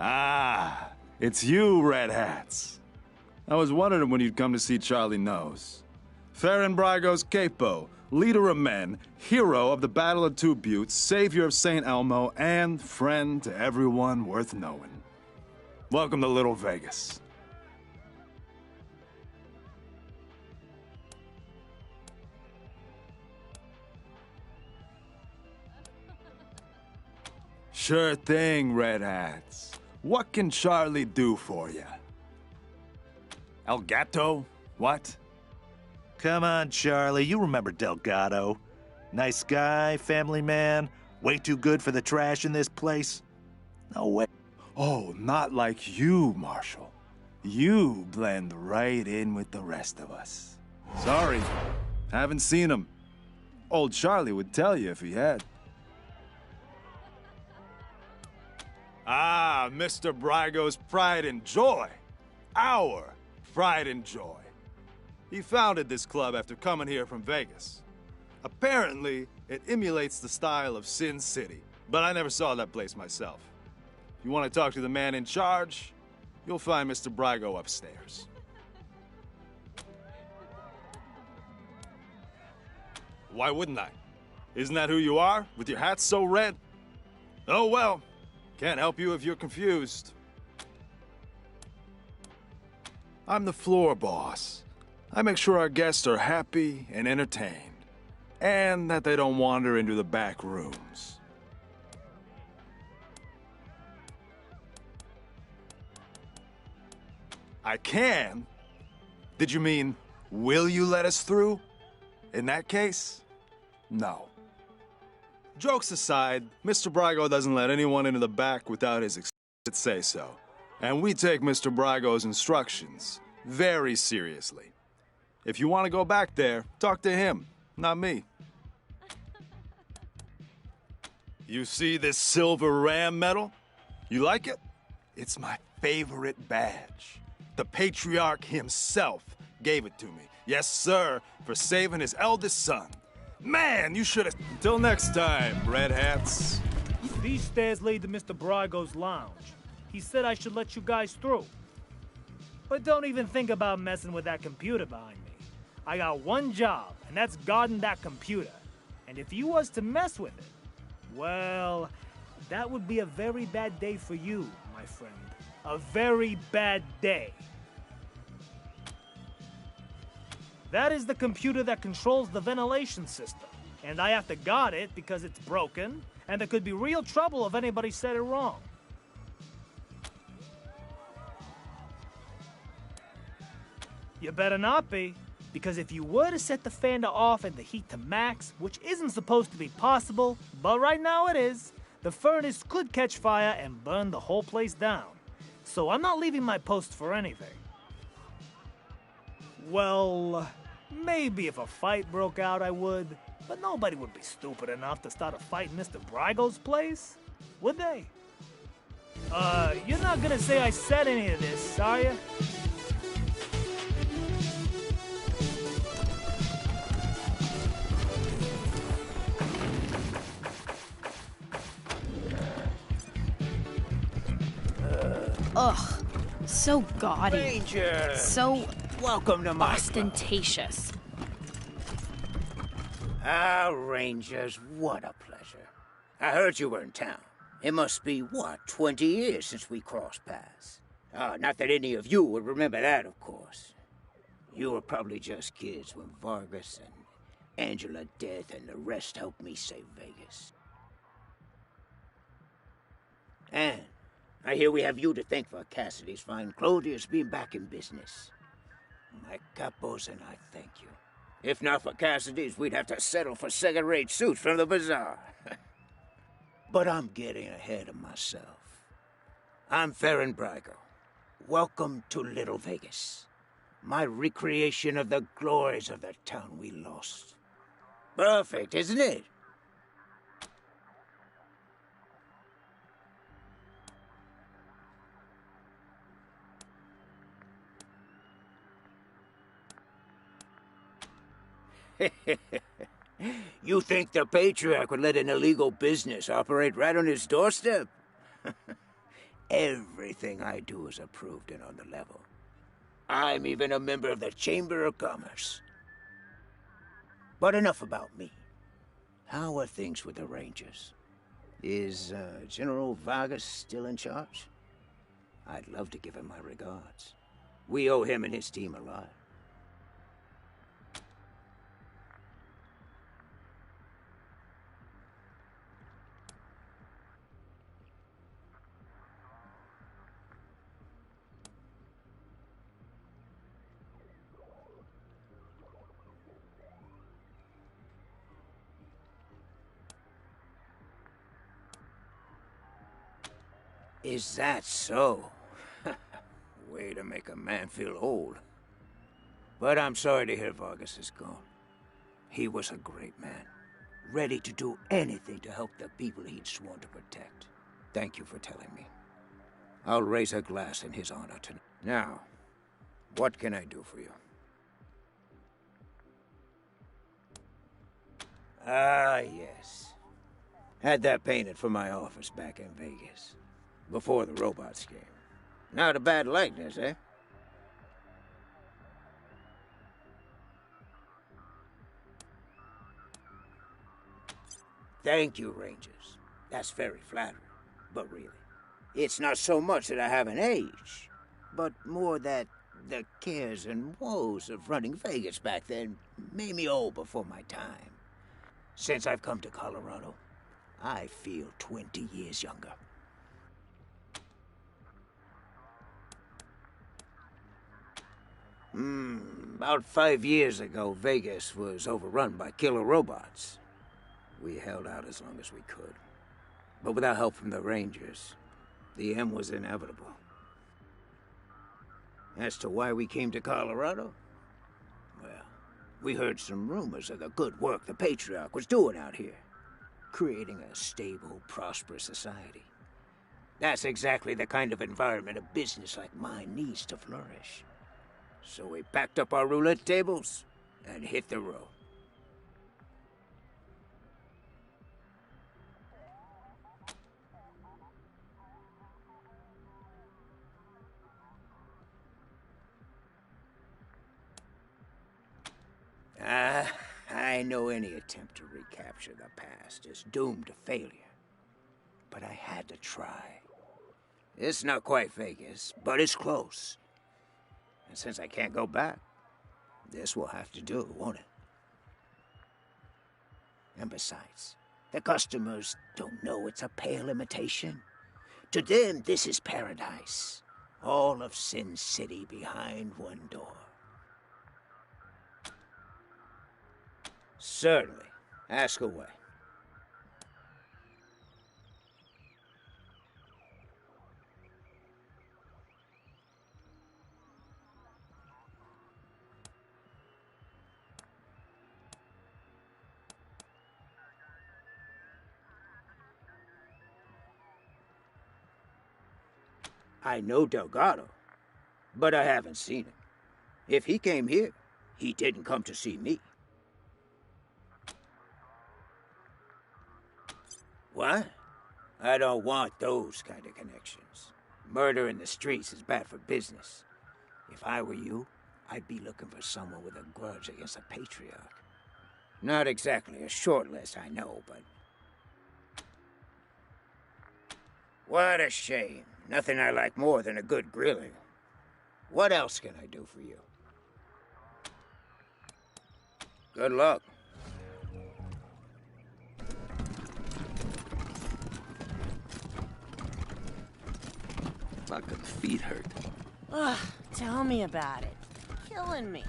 Ah, it's you, Red Hats. I was wondering when you'd come to see Charlie Knows. Farron Brago's capo, leader of men, hero of the Battle of Two Buttes, savior of St. Elmo, and friend to everyone worth knowing. Welcome to Little Vegas. Sure thing, Red Hats. What can Charlie do for you? El Gato? What? Come on, Charlie. You remember Delgado. Nice guy, family man. Way too good for the trash in this place. No way. Oh, not like you, Marshall. You blend right in with the rest of us. Sorry, haven't seen him. Old Charlie would tell you if he had. Ah, Mr. Brago's pride and joy. Our pride and joy. He founded this club after coming here from Vegas. Apparently, it emulates the style of Sin City, but I never saw that place myself. If you want to talk to the man in charge, you'll find Mr. Brago upstairs. Why wouldn't I? Isn't that who you are, with your hat so red? Oh well, can't help you if you're confused. I'm the floor boss. I make sure our guests are happy and entertained, and that they don't wander into the back rooms. I can? Did you mean, will you let us through? In that case, no. Jokes aside, Mr. Brago doesn't let anyone into the back without his explicit say-so. And we take Mr. Brago's instructions very seriously. If you want to go back there, talk to him, not me. You see this silver ram medal? You like it? It's my favorite badge. The Patriarch himself gave it to me. Yes, sir, for saving his eldest son. Man, you should have... Until next time, Red Hats. These stairs lead to Mr. Brago's lounge. He said I should let you guys through. But don't even think about messing with that computer behind me. I got one job, and that's guarding that computer. And if you was to mess with it, well, that would be a very bad day for you, my friend. A very bad day. That is the computer that controls the ventilation system. And I have to guard it because it's broken, and there could be real trouble if anybody said it wrong. You better not be, because if you were to set the fan to off and the heat to max, which isn't supposed to be possible, but right now it is, the furnace could catch fire and burn the whole place down. so I'm not leaving my post for anything. Well, maybe if a fight broke out, I would, but nobody would be stupid enough to start a fight in Mr. Brygo's place, would they? You're not gonna say I said any of this, are you? Ugh, so gaudy. Ranger! So welcome to my ostentatious. Ah, Rangers, what a pleasure. I heard you were in town. It must be, what, 20 years since we crossed paths. Not that any of you would remember that, of course. You were probably just kids when Vargas and Angela Death and the rest helped me save Vegas. And I hear we have you to thank for Cassidy's fine clothiers being back in business. My capos and I thank you. If not for Cassidy's, we'd have to settle for second-rate suits from the bazaar. But I'm getting ahead of myself. I'm Farron Brygo. Welcome to Little Vegas. My recreation of the glories of the town we lost. Perfect, isn't it? You think the Patriarch would let an illegal business operate right on his doorstep? Everything I do is approved and on the level. I'm even a member of the Chamber of Commerce. But enough about me. How are things with the Rangers? Is General Vargas still in charge? I'd love to give him my regards. We owe him and his team a lot. Is that so? Way to make a man feel old. But I'm sorry to hear Vargas is gone. He was a great man, ready to do anything to help the people he'd sworn to protect. Thank you for telling me. I'll raise a glass in his honor tonight. Now, what can I do for you? Ah, yes. Had that painted for my office back in Vegas. Before the robots came. Not a bad likeness, eh? Thank you, Rangers. That's very flattering. But really, it's not so much that I haven't aged, but more that the cares and woes of running Vegas back then made me old before my time. Since I've come to Colorado, I feel 20 years younger. About 5 years ago, Vegas was overrun by killer robots. We held out as long as we could. But without help from the Rangers, the end was inevitable. As to why we came to Colorado, well, we heard some rumors of the good work the Patriarch was doing out here, creating a stable, prosperous society. That's exactly the kind of environment a business like mine needs to flourish. So we packed up our roulette tables and hit the road. I know any attempt to recapture the past is doomed to failure. But I had to try. It's not quite Vegas, but it's close. And since I can't go back, this will have to do, won't it? And besides, the customers don't know it's a pale imitation. To them, this is paradise. All of Sin City behind one door. Certainly. Ask away. I know Delgado, but I haven't seen him. If he came here, he didn't come to see me. What? I don't want those kind of connections. Murder in the streets is bad for business. If I were you, I'd be looking for someone with a grudge against a patriarch. Not exactly a short list, I know, but... What a shame. Nothing I like more than a good grilling. What else can I do for you? Good luck. Fucking feet hurt. Ugh, tell me about it. Killing me.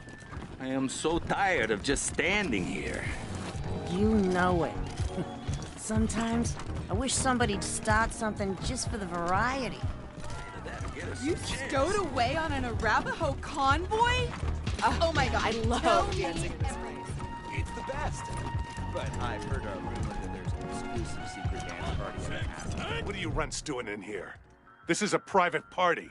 I am so tired of just standing here. You know it. Sometimes, I wish somebody'd start something just for the variety. You stowed away on an Arapaho convoy? Oh my god, I love dancing in this place. It's the best. But I've heard a rumor that there's an exclusive secret dance party in the castle. What are you runts doing in here? This is a private party.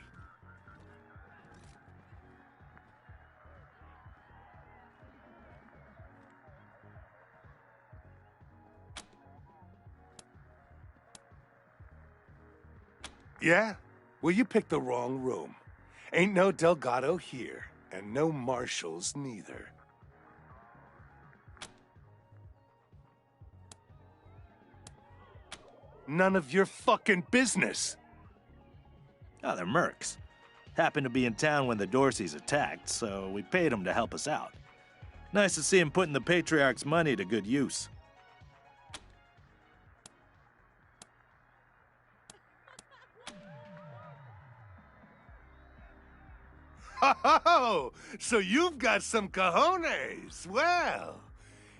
Yeah? Well, you picked the wrong room. Ain't no Delgado here, and no marshals neither. None of your fucking business. Oh, they're mercs. Happened to be in town when the Dorseys attacked, so we paid them to help us out. Nice to see him putting the Patriarch's money to good use. Oh, so you've got some cojones. Well,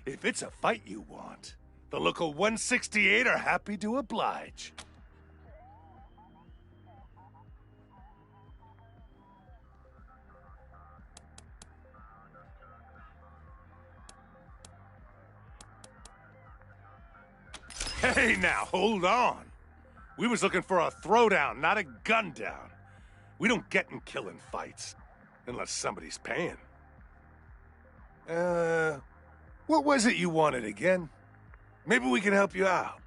if it's a fight you want, the local 168 are happy to oblige. Hey, now, hold on. We was looking for a throwdown, not a gun down. We don't get in killing fights, unless somebody's paying. What was it you wanted again? Maybe we can help you out.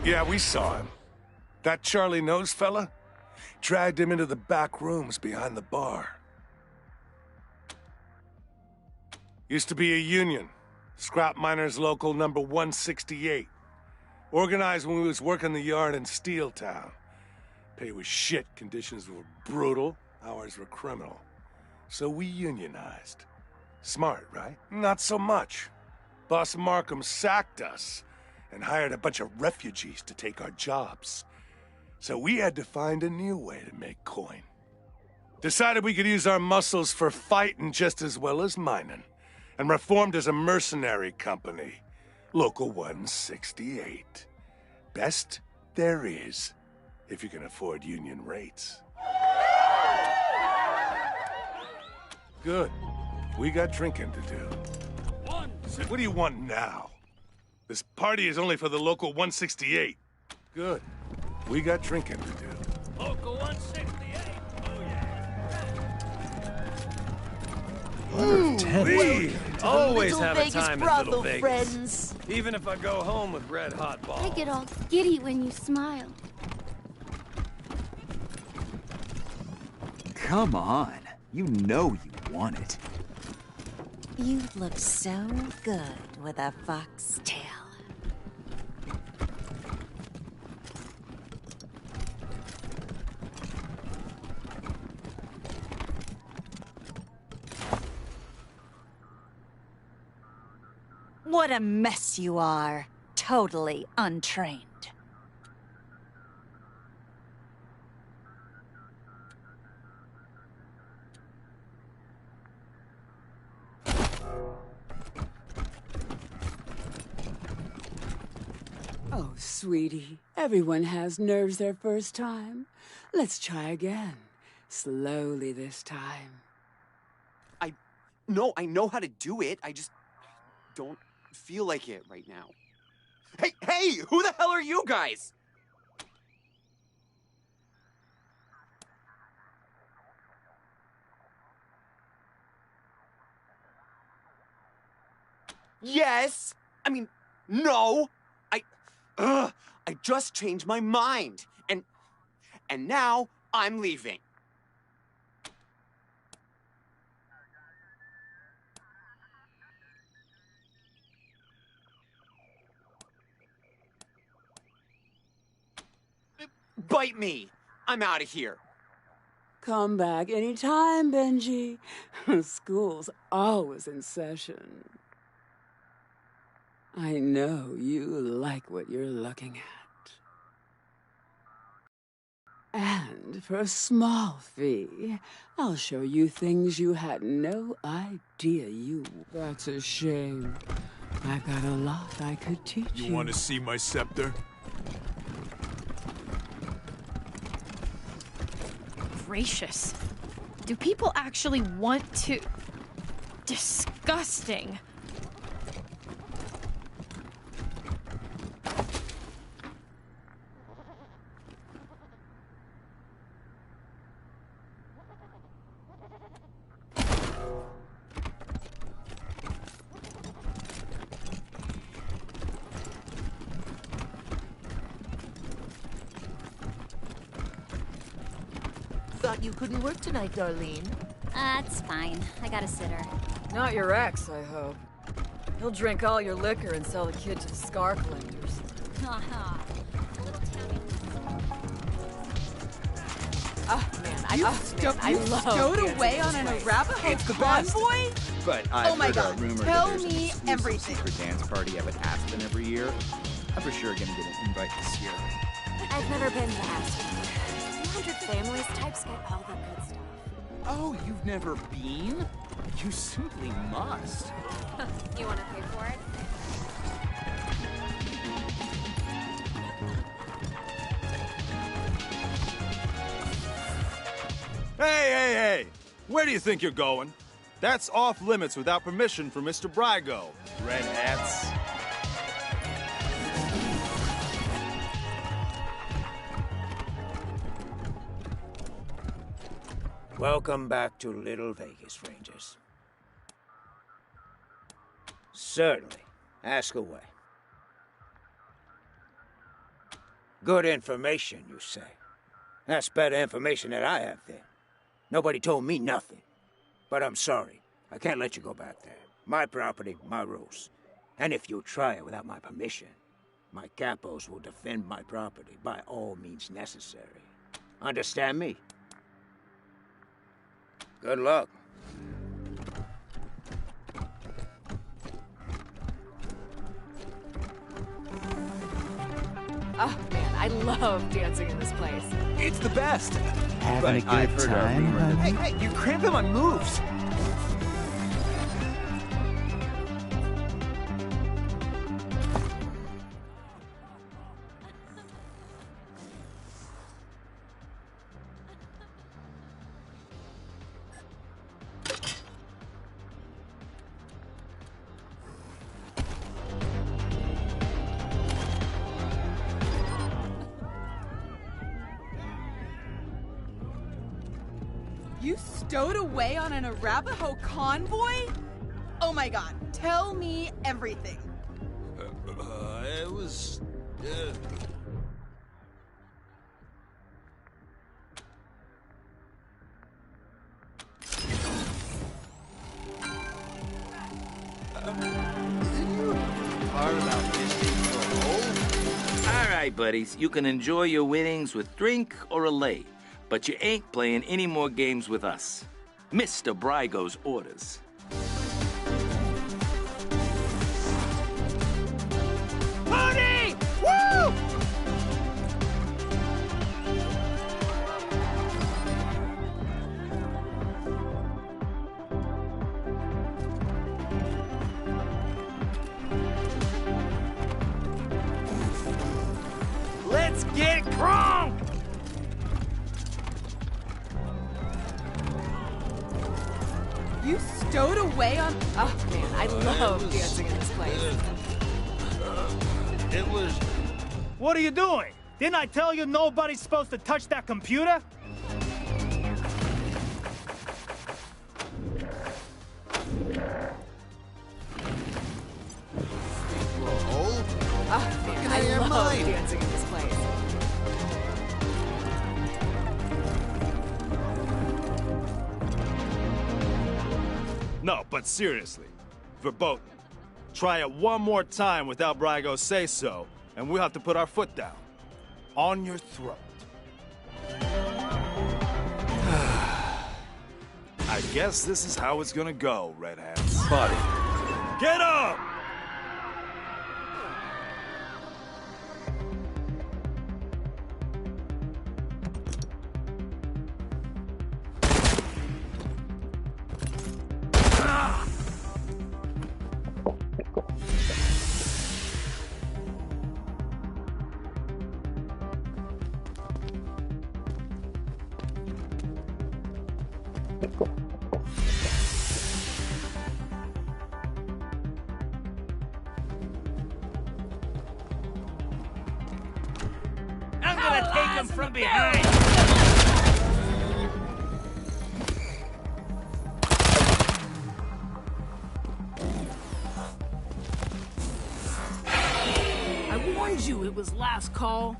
Yeah, we saw him. That Charlie Nose fella? Dragged him into the back rooms behind the bar. Used to be a union. Scrap miners local number 168. Organized when we was working the yard in Steel Town. Pay was shit, conditions were brutal, hours were criminal. So we unionized. Smart, right? Not so much. Boss Markham sacked us and hired a bunch of refugees to take our jobs. So we had to find a new way to make coin. Decided we could use our muscles for fighting just as well as mining, and reformed as a mercenary company. Local 168. Best there is, if you can afford union rates. Good. We got drinking to do. What do you want now? This party is only for the local 168. Good. We got drinking to do. Local 168. We always have a Vegas time in brothel Little Vegas. friends. Even if I go home with red hot balls. I get all giddy when you smile. Come on. You know you want it. You look so good with a foxtail. What a mess you are. Totally untrained. Oh, sweetie, everyone has nerves their first time. Let's try again. Slowly this time. No, I know how to do it. I just don't feel like it right now. Hey, who the hell are you guys? Yes! I mean, no! I just changed my mind. And now I'm leaving. Bite me! I'm out of here. Come back anytime, Benji. School's always in session. I know you like what you're looking at. And for a small fee, I'll show you things you had no idea you... That's a shame. I've got a lot I could teach you. You want to see my scepter? Gracious. Do people actually want to... Disgusting. Thought you couldn't work tonight, Darlene. It's fine. I got a sitter. Not your ex, I hope. He'll drink all your liquor and sell the kid to the scar collectors. Haha. Oh, man, I love stowed away on an Arapaho convoy? But I've Oh my heard God, a rumor tell that there's me an exclusive everything. secret dance party up at Aspen every year. I'm for sure gonna get an invite this year. I've never been to Aspen. 200 families, types get all the good stuff. Oh, you've never been? You simply must. You want to pay for it? Hey! Where do you think you're going? That's off limits without permission from Mr. Brygo. Red hats. Welcome back to Little Vegas, Rangers. Certainly. Ask away. Good information, you say? That's better information than I have, then. Nobody told me nothing. But I'm sorry. I can't let you go back there. My property, my rules. And if you try it without my permission, my capos will defend my property by all means necessary. Understand me? Good luck. Oh, man, I love dancing in this place. It's the best. Having a good time, honey? Hey, you're cramping my moves. You stowed away on an Arapaho convoy? Oh my God, tell me everything. It was... All right, buddies. You can enjoy your winnings with drink or a lay, but you ain't playing any more games with us. Mr. Brygo's orders. Pony! Woo! Let's get crunk! You stowed away on... Oh, man, I love dancing in this place. It was... What are you doing? Didn't I tell you nobody's supposed to touch that computer? I love dancing in this place. No, but seriously, verboten. Try it one more time without Brygo's say-so, and we'll have to put our foot down. On your throat. I guess this is how it's gonna go, Red Hands. Buddy. Get up! I'm gonna take him from behind! I warned you it was last call.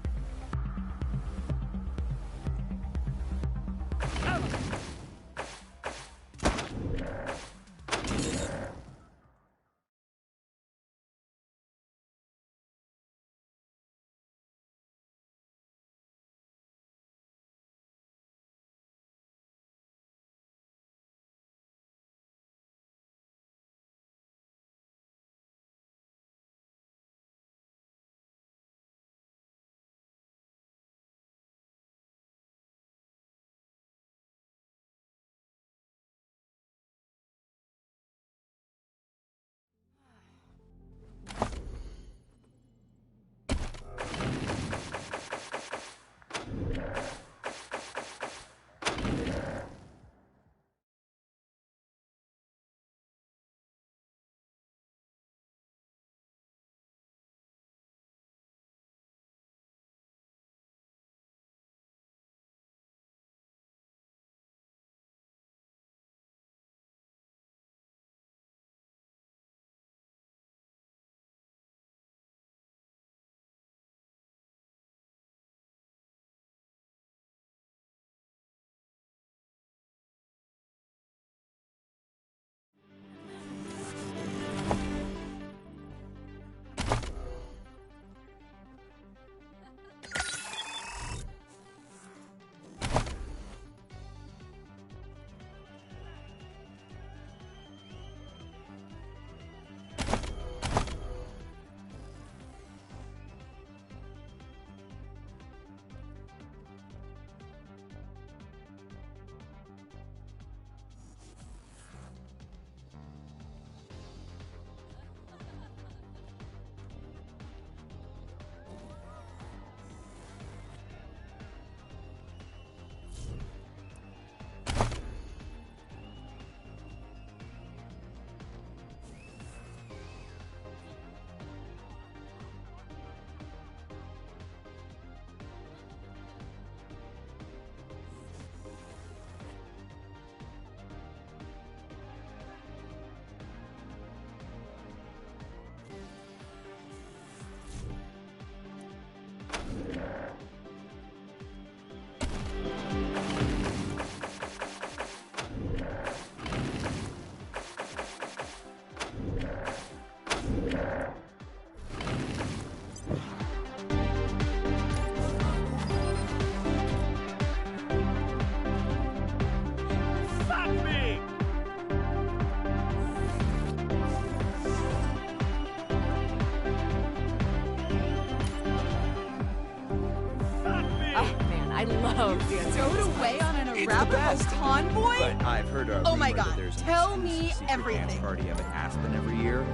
I love dancing. Stowed away on an Arapaho convoy? But I've heard a Oh my rumor that God, there's a tell me secret everything. dance party up at Aspen every year.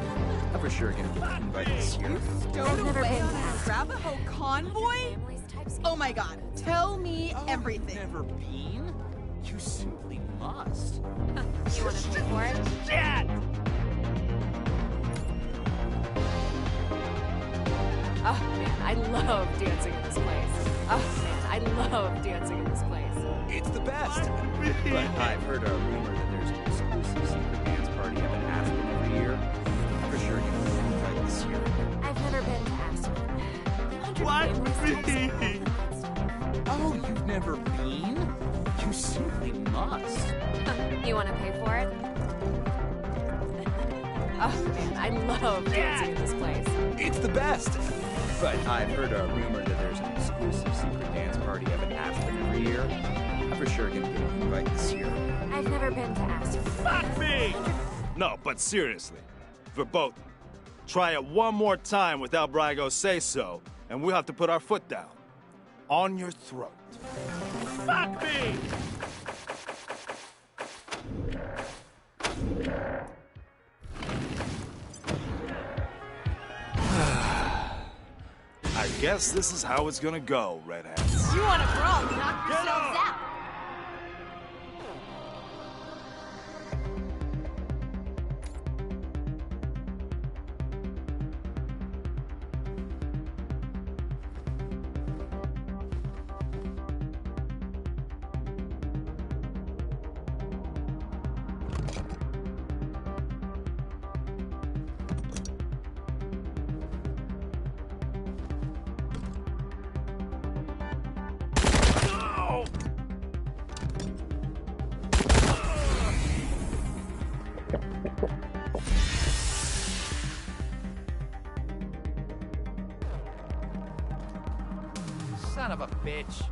I'm for sure gonna get invited this year. Stowed away on an Arapaho convoy? Oh my God, tell me everything. Never been? You simply must. You want to pay for it? Shit! Oh I love dancing in this place. Oh man, I love dancing in this place. It's the best. But I've heard a rumor that there's an exclusive secret dance party up in Aspen every year. I'm for sure you're going to invite this year. I've never been to Aspen. Oh, you've never been? You simply must. You want to pay for it? Oh man, I love dancing in this place. It's the best. But I've heard a rumor that there's an exclusive secret dance party up in Aspen every year. I'm for sure going to get an invite this year. I've never been to Aspen. Fuck me! No, but seriously, verboten. Try it one more time without Brygo's say-so, and we'll have to put our foot down. On your throat. Fuck me! I guess this is how it's gonna go, redheads. You want to brawl? Knock yourselves out. Son of a bitch.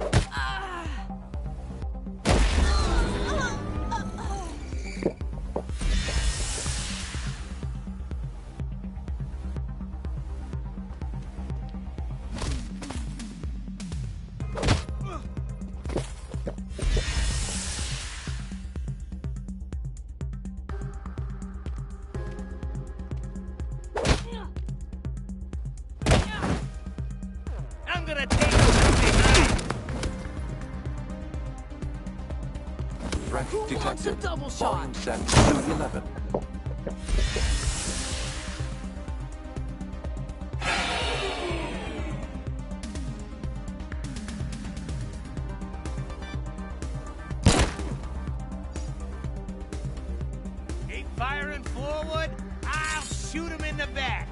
I'm gonna take you from behind. Threat Who wants a detected. double shot? Volume set to 11. Keep firing forward. I'll shoot him in the back.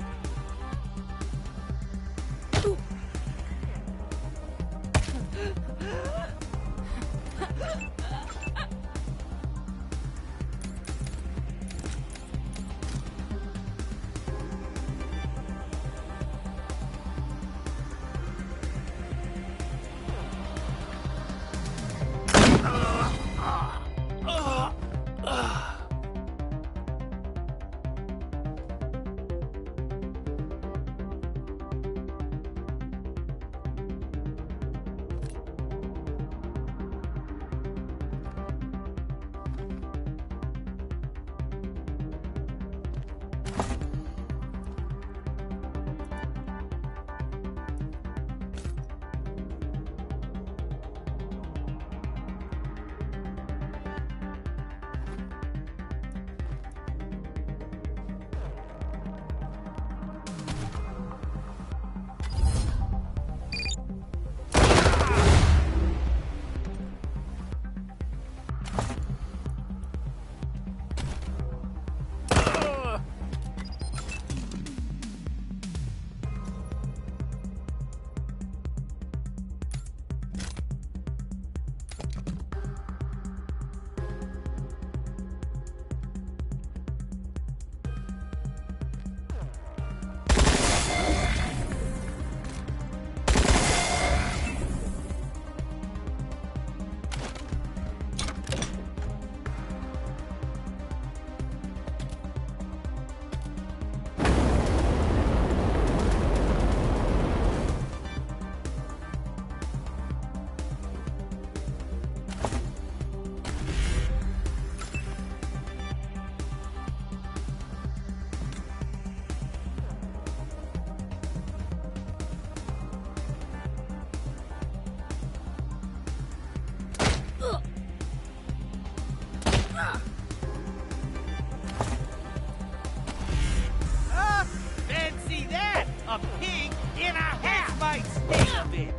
Fancy that! A pig in a hat! My hang of it.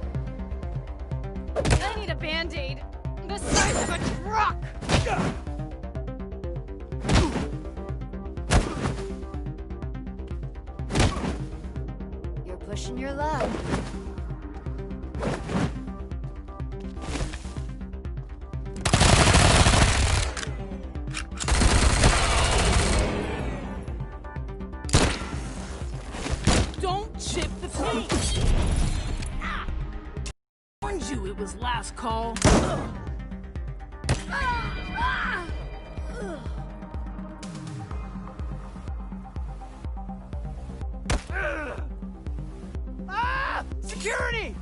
I need a band-aid. The size of a truck! You're pushing your luck. Don't chip the paint! Ah. Warned you it was last call. Ah! Security!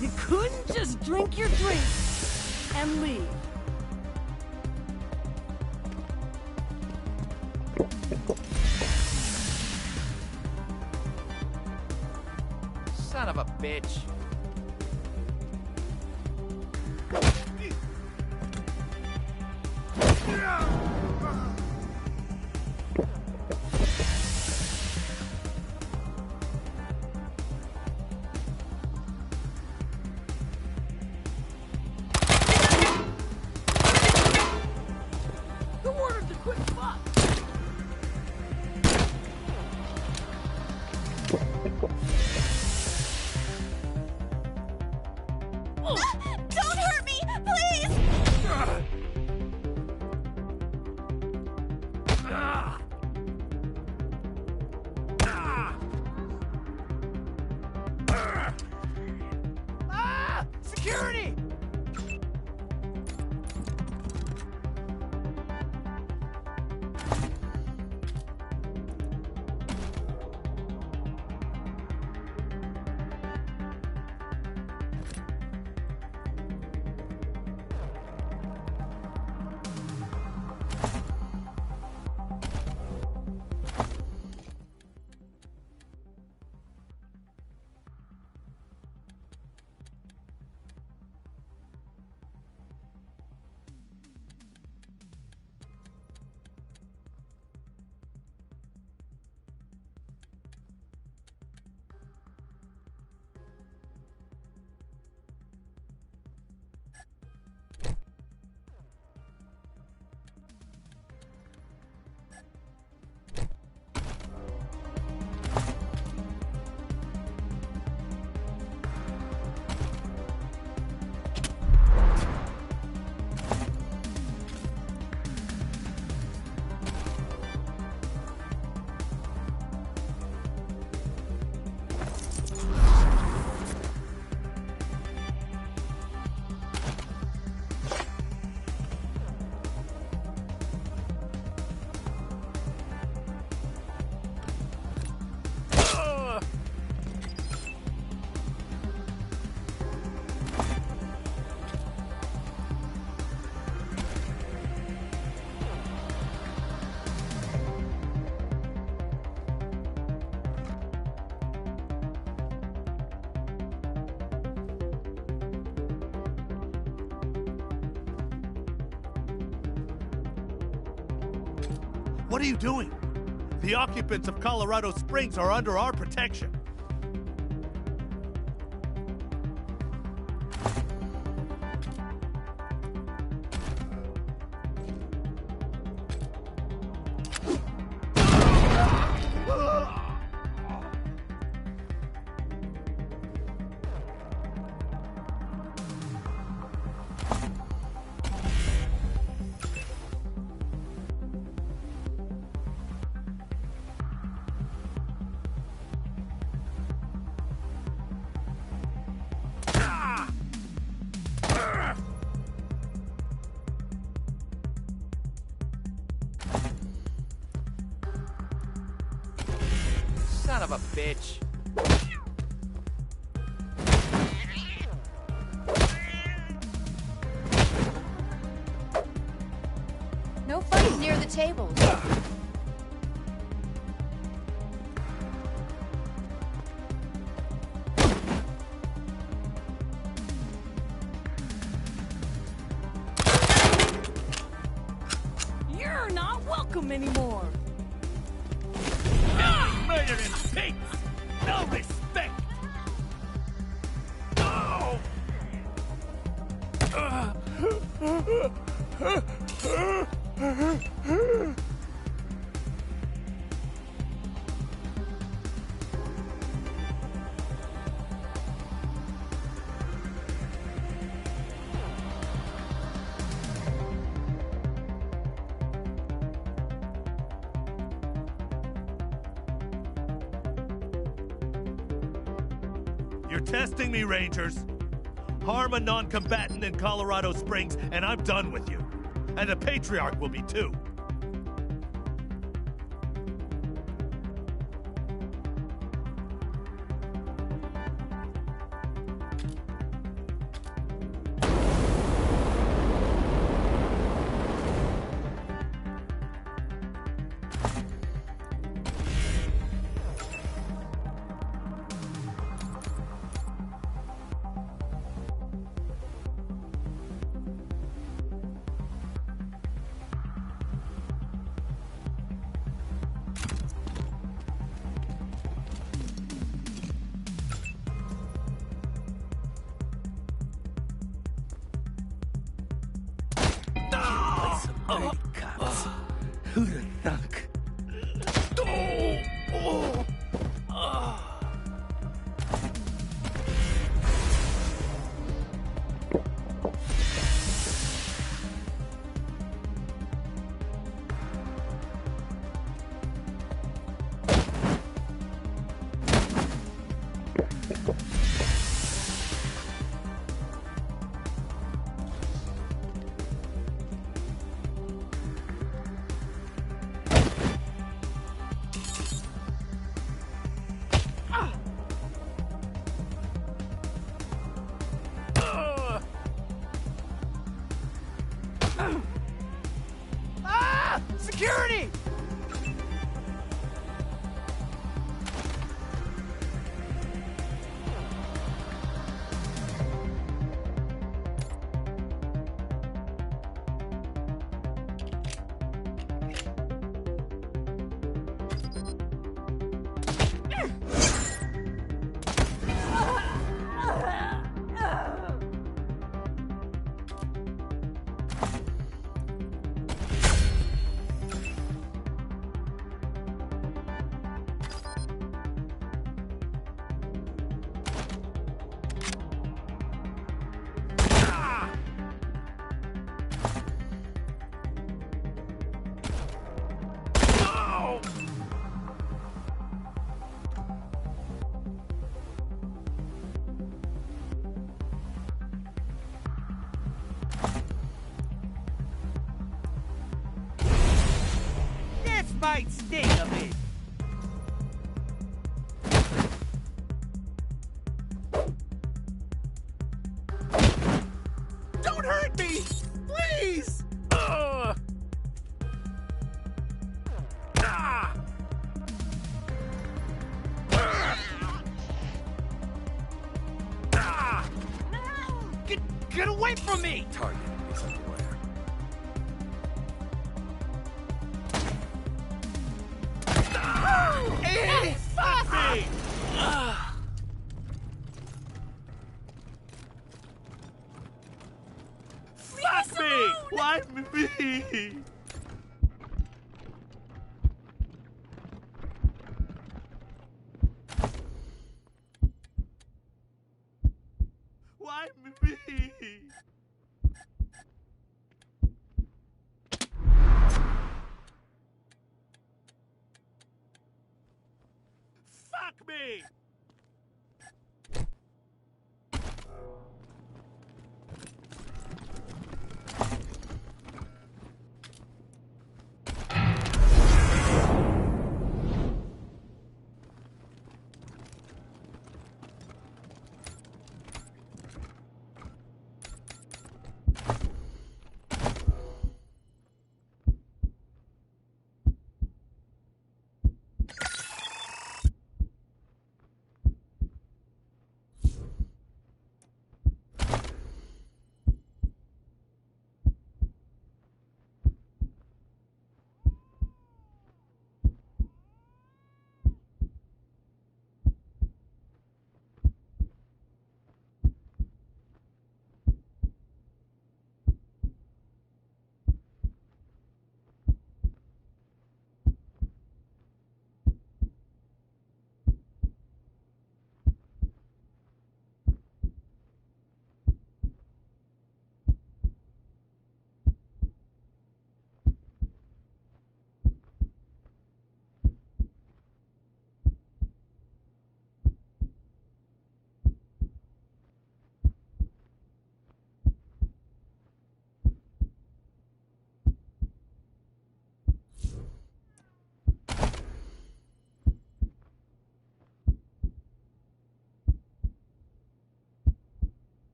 You couldn't just drink your drink and leave. Son of a bitch. Who ordered the quick fuck? Don't hurt me, please! Ah! Security! What are you doing? The occupants of Colorado Springs are under our protection. Son of a bitch. No fighting near the tables. You're not welcome anymore. Murdering pigs! No respect! No! You're testing me, Rangers. Harm a non-combatant in Colorado Springs, and I'm done with you. And the Patriarch will be too. Dirty cops. Who'd have thunk? Ah! Security! This might sting a bit. Don't hurt me! Please! Ah! Get away from me! Target is underwear. Fuck me! Why me? Why me? Fuck me!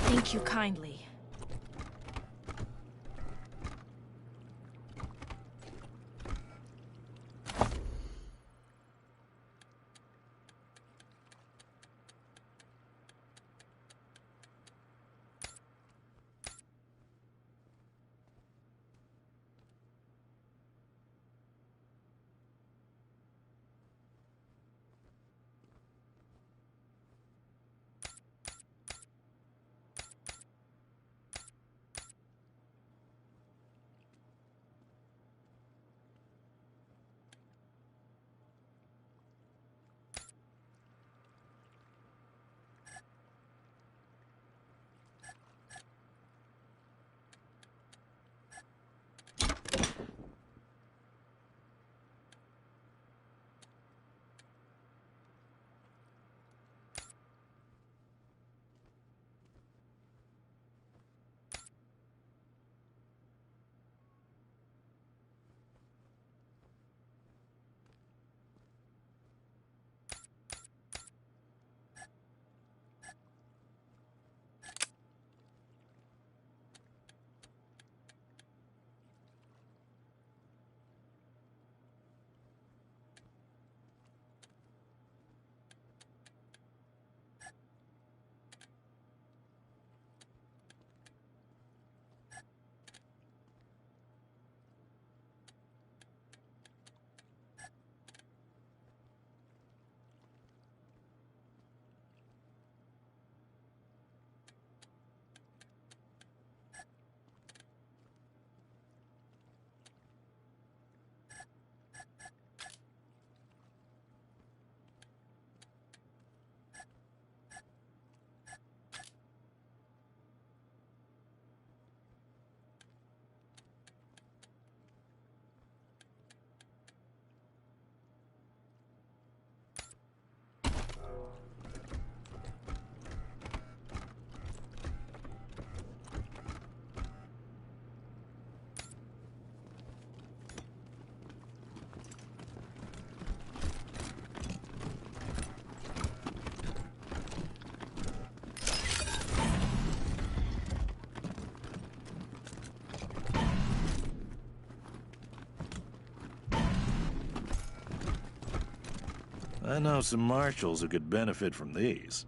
Thank you kindly. I know some marshals who could benefit from these.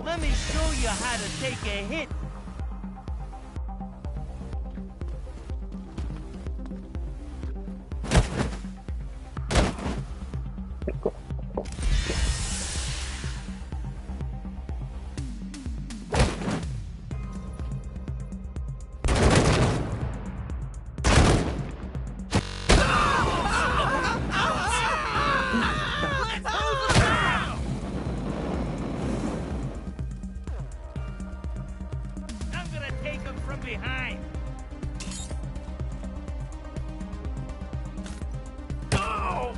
Let me show you how to take a hit. Behind. Oh!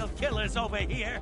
serial killers over here.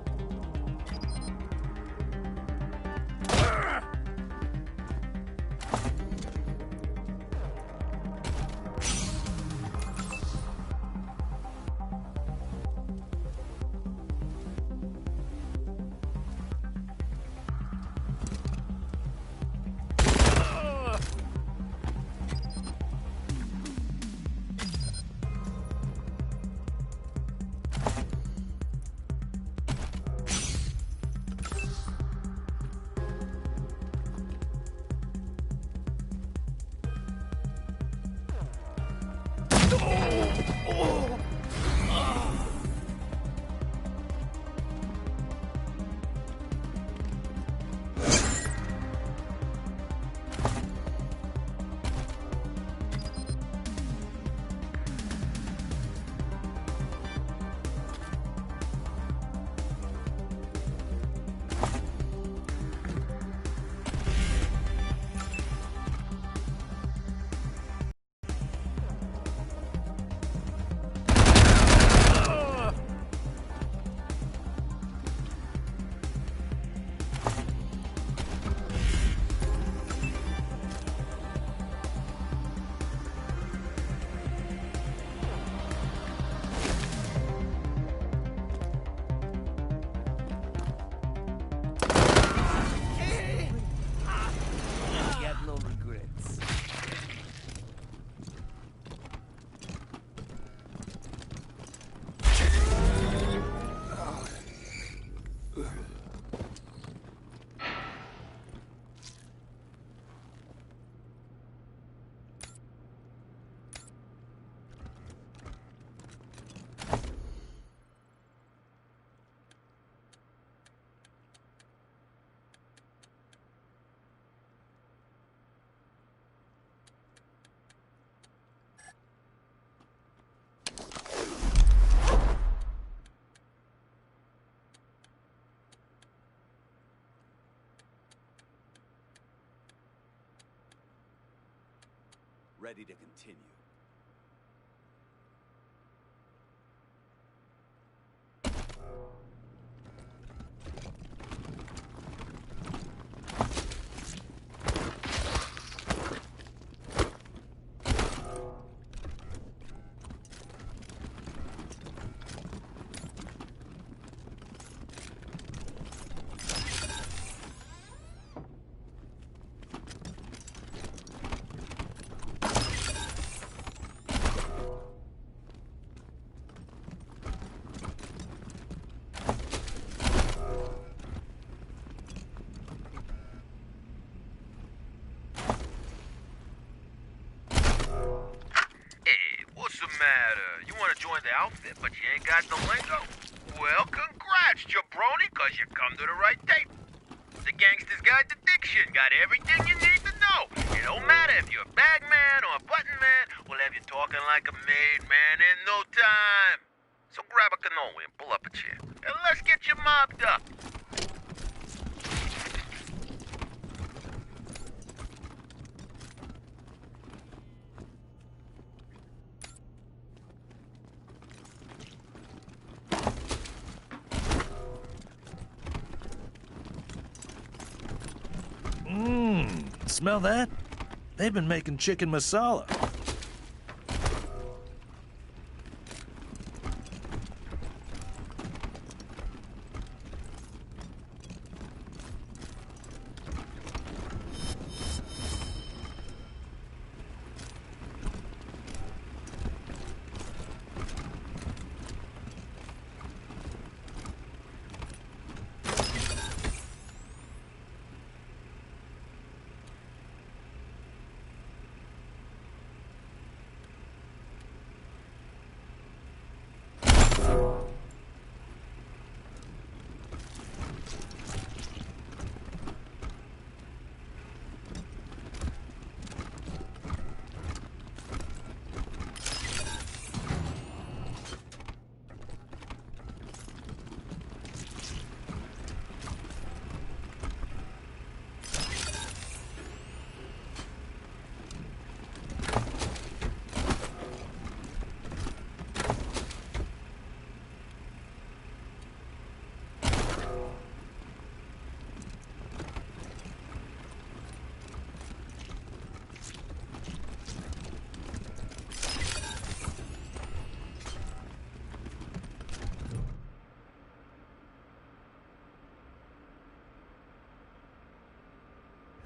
Ready to continue. You want to join the outfit, but you ain't got the lingo? Well, congrats, jabroni, cause you come to the right table. The Gangster's Guide to Diction got everything you need to know. It don't matter if you're a bag man or a button man, we'll have you talking like a made man in no time. So grab a cannoli and pull up a chair, and let's get you mobbed up. Smell that? They've been making chicken masala.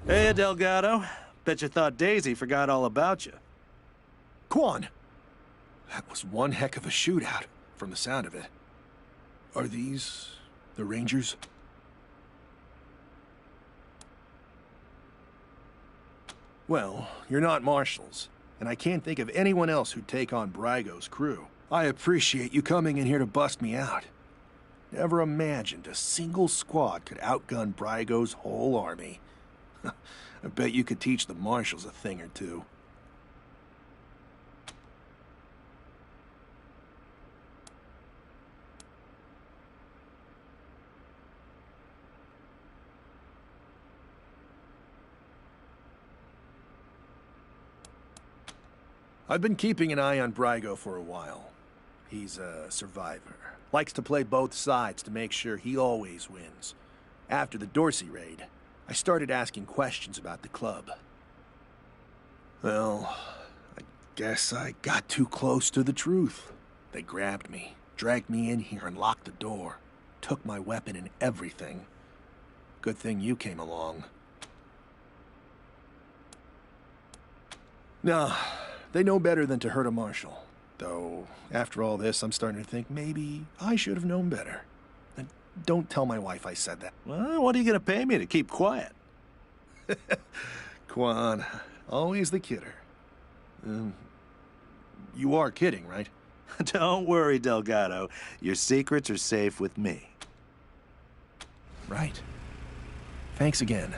Hey, Delgado. Bet you thought Daisy forgot all about you. Quan! That was one heck of a shootout, from the sound of it. Are these the Rangers? Well, you're not marshals, and I can't think of anyone else who'd take on Brygo's crew. I appreciate you coming in here to bust me out. Never imagined a single squad could outgun Brygo's whole army. I bet you could teach the marshals a thing or two. I've been keeping an eye on Brygo for a while. He's a survivor. Likes to play both sides to make sure he always wins. After the Dorsey raid, I started asking questions about the club. Well, I guess I got too close to the truth. They grabbed me, dragged me in here and locked the door. Took my weapon and everything. Good thing you came along. No, they know better than to hurt a marshal. Though, after all this, I'm starting to think maybe I should have known better. And don't tell my wife I said that. Well, what are you gonna pay me to keep quiet? Quan, always the kidder. You are kidding, right? Don't worry, Delgado. Your secrets are safe with me. Right. Thanks again.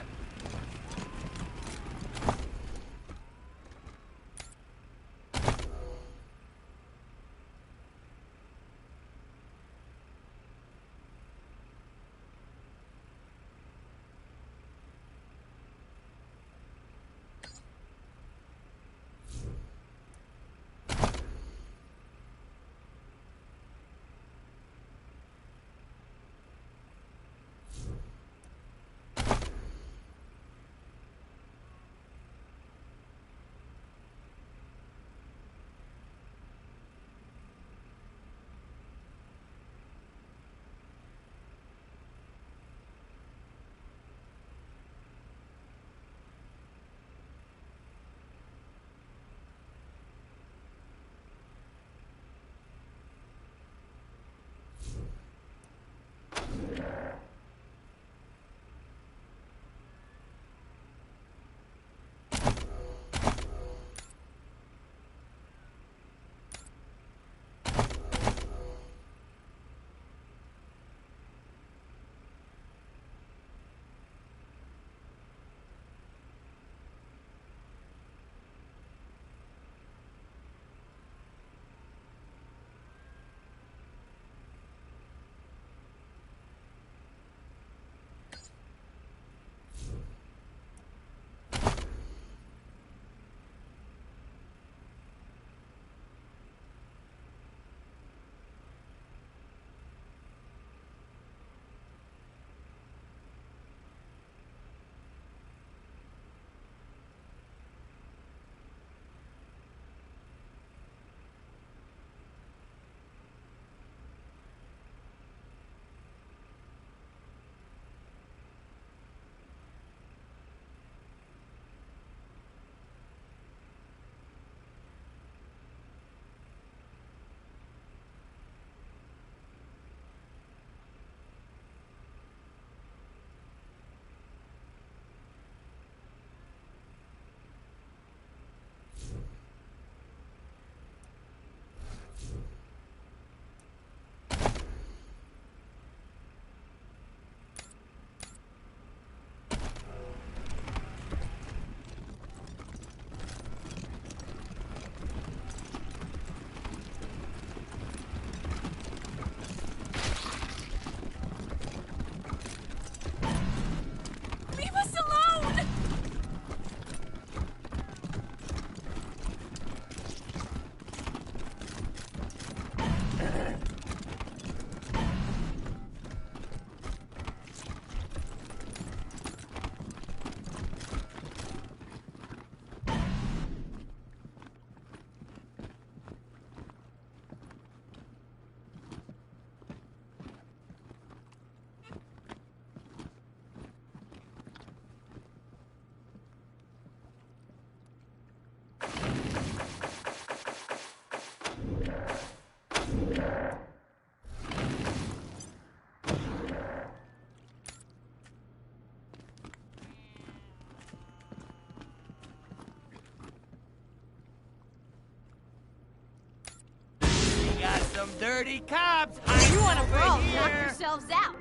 Some dirty cops. You want to over brawl? here. Knock yourselves out.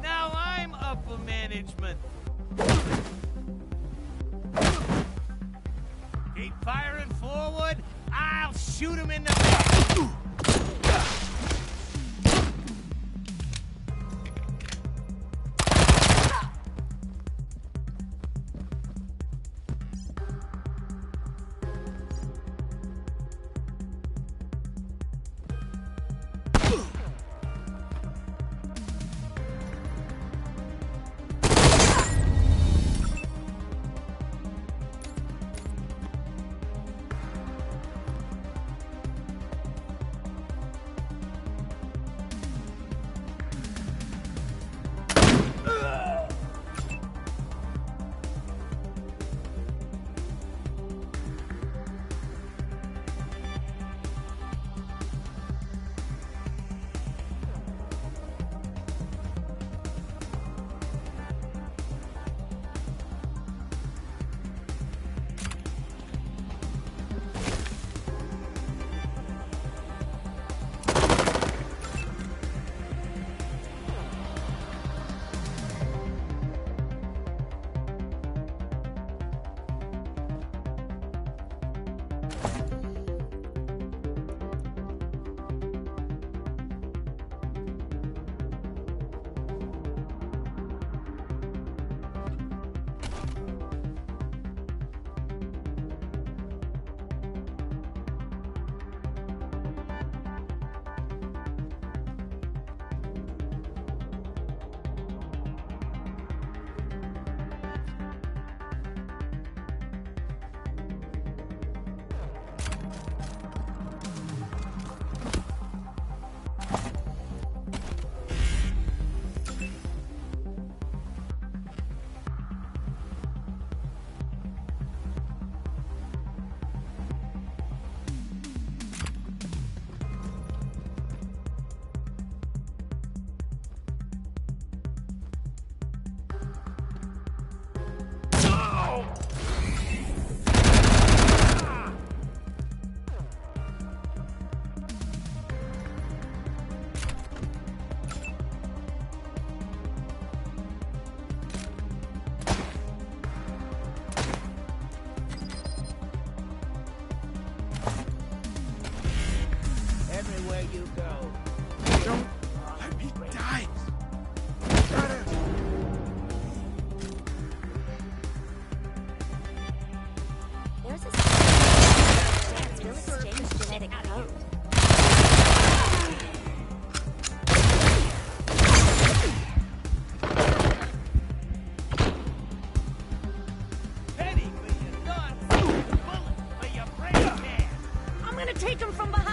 Now I'm upper management. Keep firing forward. I'll shoot him in the back. Everywhere you go. Don't let me die. There's a chance we'll exchange genetic code. Penny for your nuts. Bullet for your brain can. I'm gonna take him from behind.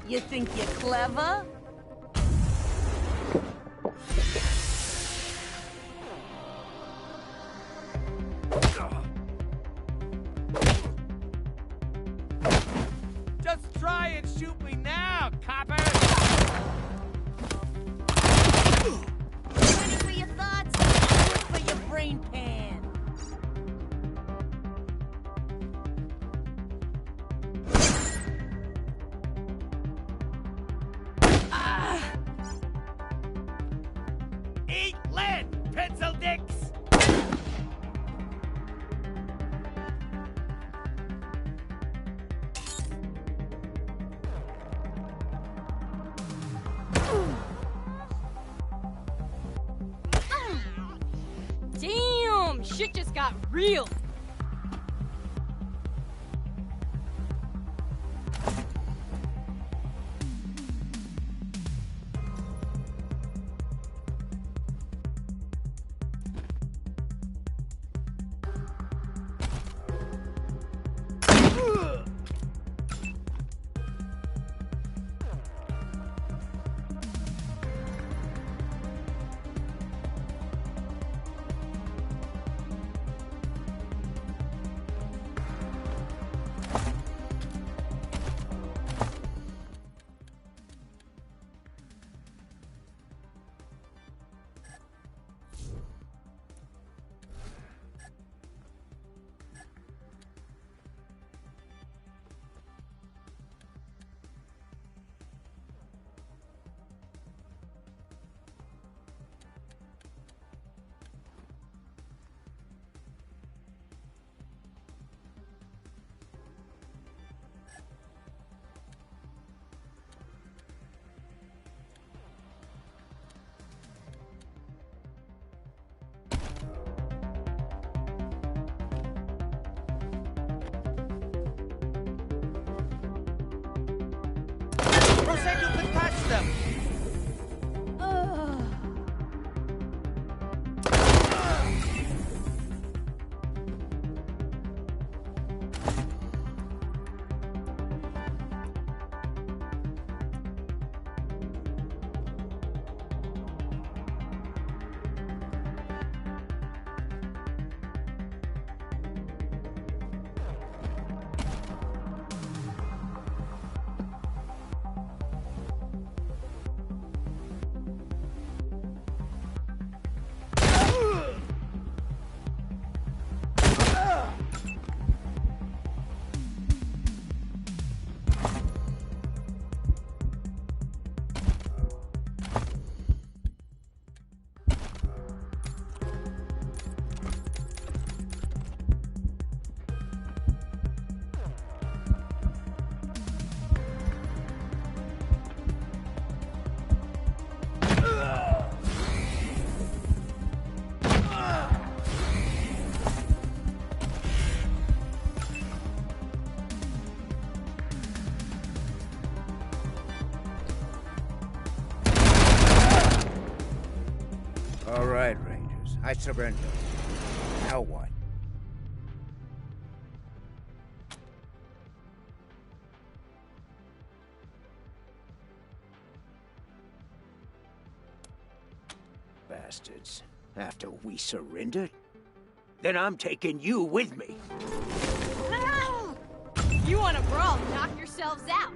You think you're clever? Just try and shoot me now, copper! Ready for your thoughts? Good for your brain pan. Eat lead, pencil dicks! Damn! Shit just got real. Who said you could touch them? All right, Rangers. I surrender. Now what? Bastards. After we surrendered? Then I'm taking you with me. You want to brawl? Knock yourselves out.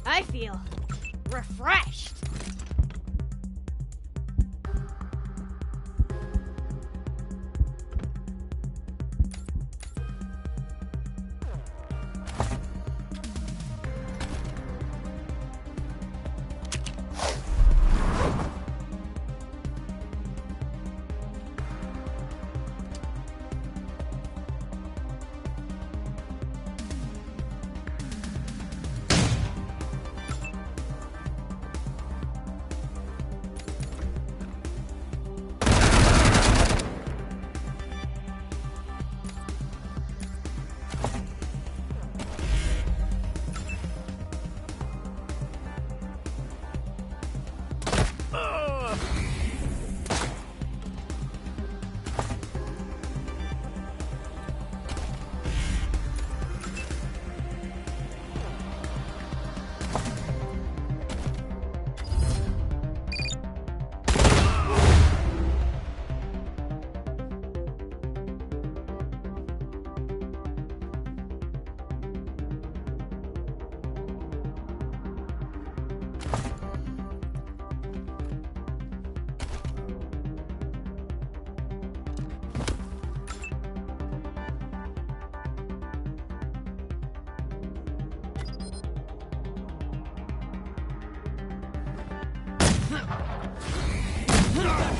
I feel refreshed.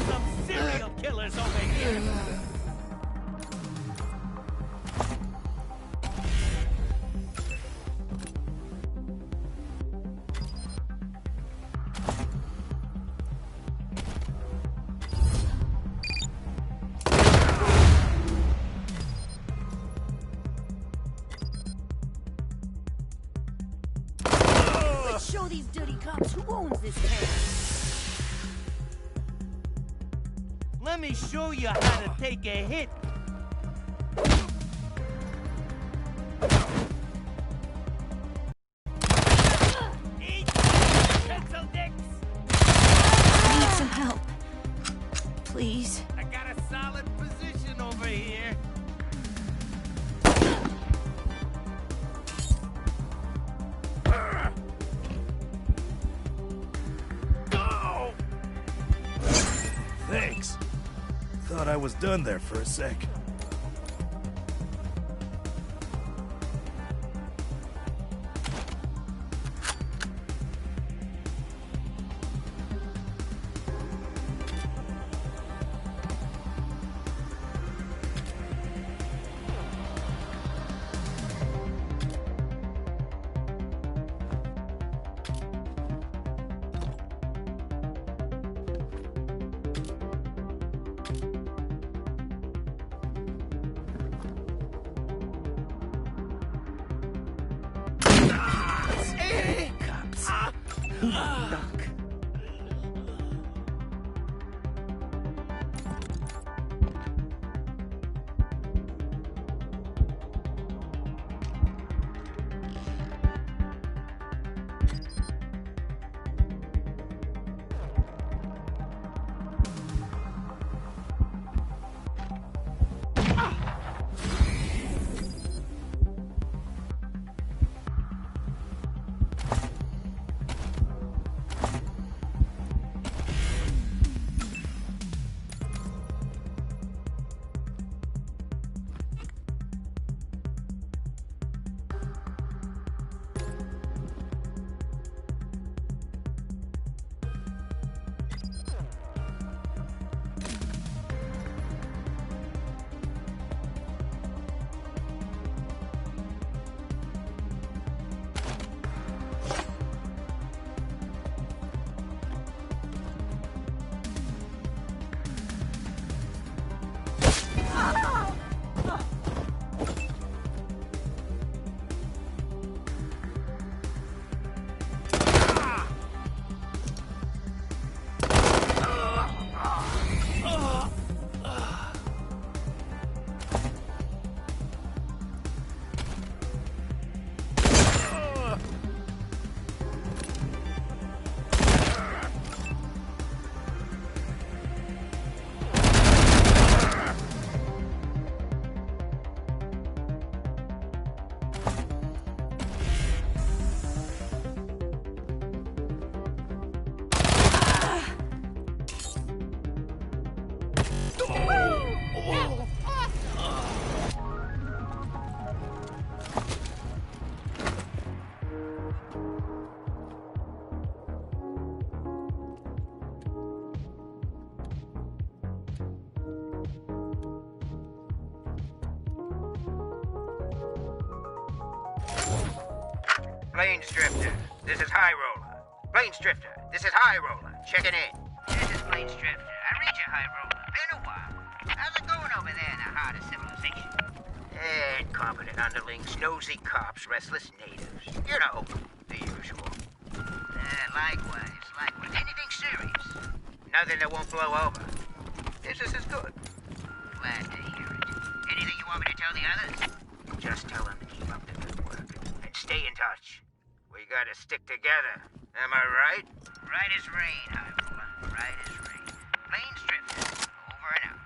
Some serial killers over here. Let's show these dirty cops who owns this town. Let me show you how to take a hit. Eat pencil dicks. I need some help. Please. I got a solid position over here. Thanks. Thought I was done there for a sec. Duck. Plains Drifter, this is High Roller. Plains Drifter, this is High Roller. Checking in. This is Plains Drifter. I read you, High Roller. Been a while. How's it going over there in the heart of civilization? Incompetent underlings, nosy cops, restless natives. You know, the usual. Likewise. Anything serious? Nothing that won't blow over. Business is good. Glad to hear it. Anything you want me to tell the others? Just tell them to keep up the good work. And stay in touch. We gotta stick together. Am I right? Right as rain, High Roller. Right as rain. Plains Drifter. Over and out.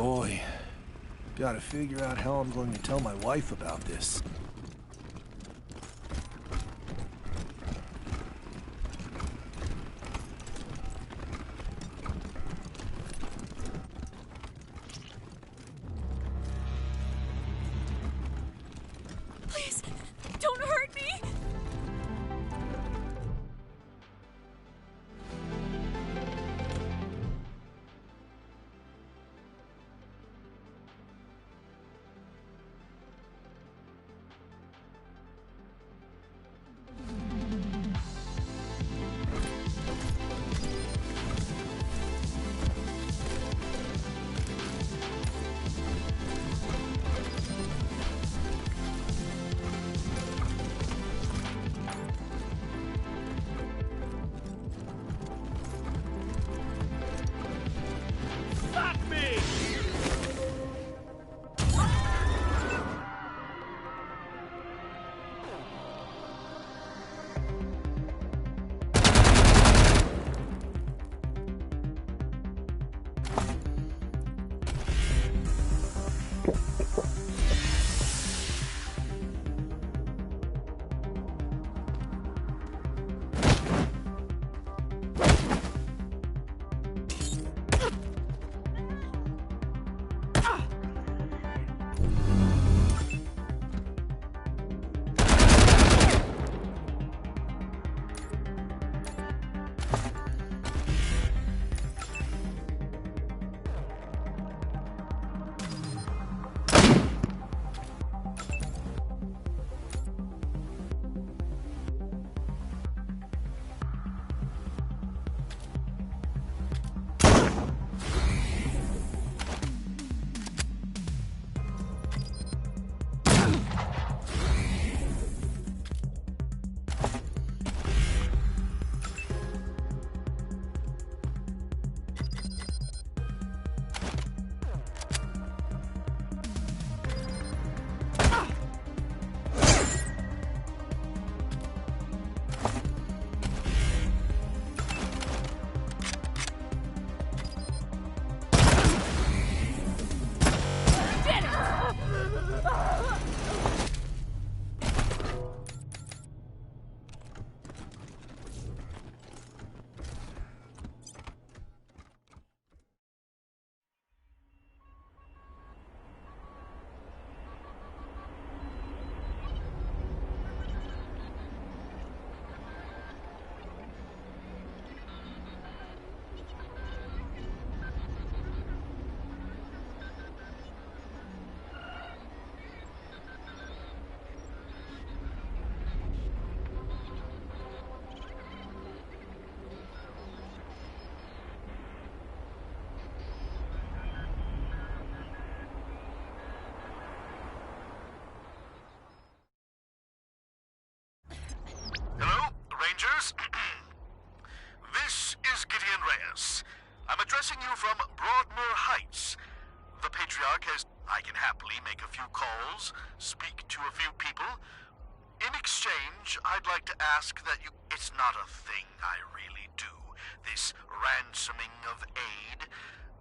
boy. Gotta figure out how I'm going to tell my wife about this. Please, don't hurt me! Rangers. This is Gideon Reyes. I'm addressing you from Broadmoor Heights. The Patriarch has... I can happily make a few calls, speak to a few people. In exchange, I'd like to ask that you... It's not a thing I really do, this ransoming of aid.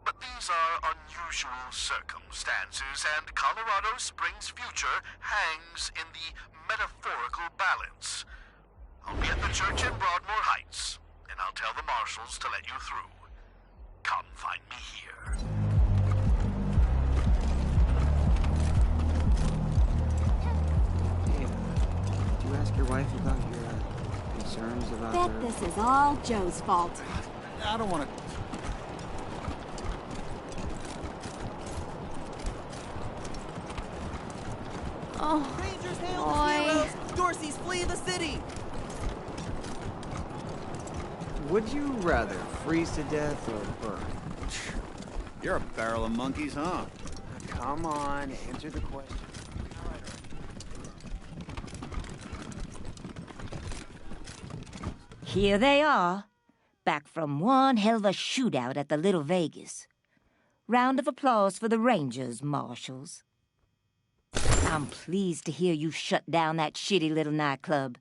But these are unusual circumstances, and Colorado Springs' future hangs in the metaphorical balance. I'll be at the church in Broadmoor Heights, and I'll tell the marshals to let you through. Come find me here. Did you ask your wife about your concerns about Bet her? this is all Joe's fault. I don't want to... Oh, Rangers hail the boy. heroes! Dorsey's flee the city! Would you rather freeze to death or burn? You're a barrel of monkeys, huh? Come on, answer the question. Here they are, back from one hell of a shootout at the Little Vegas. Round of applause for the Rangers, Marshals. I'm pleased to hear you shut down that shitty little nightclub.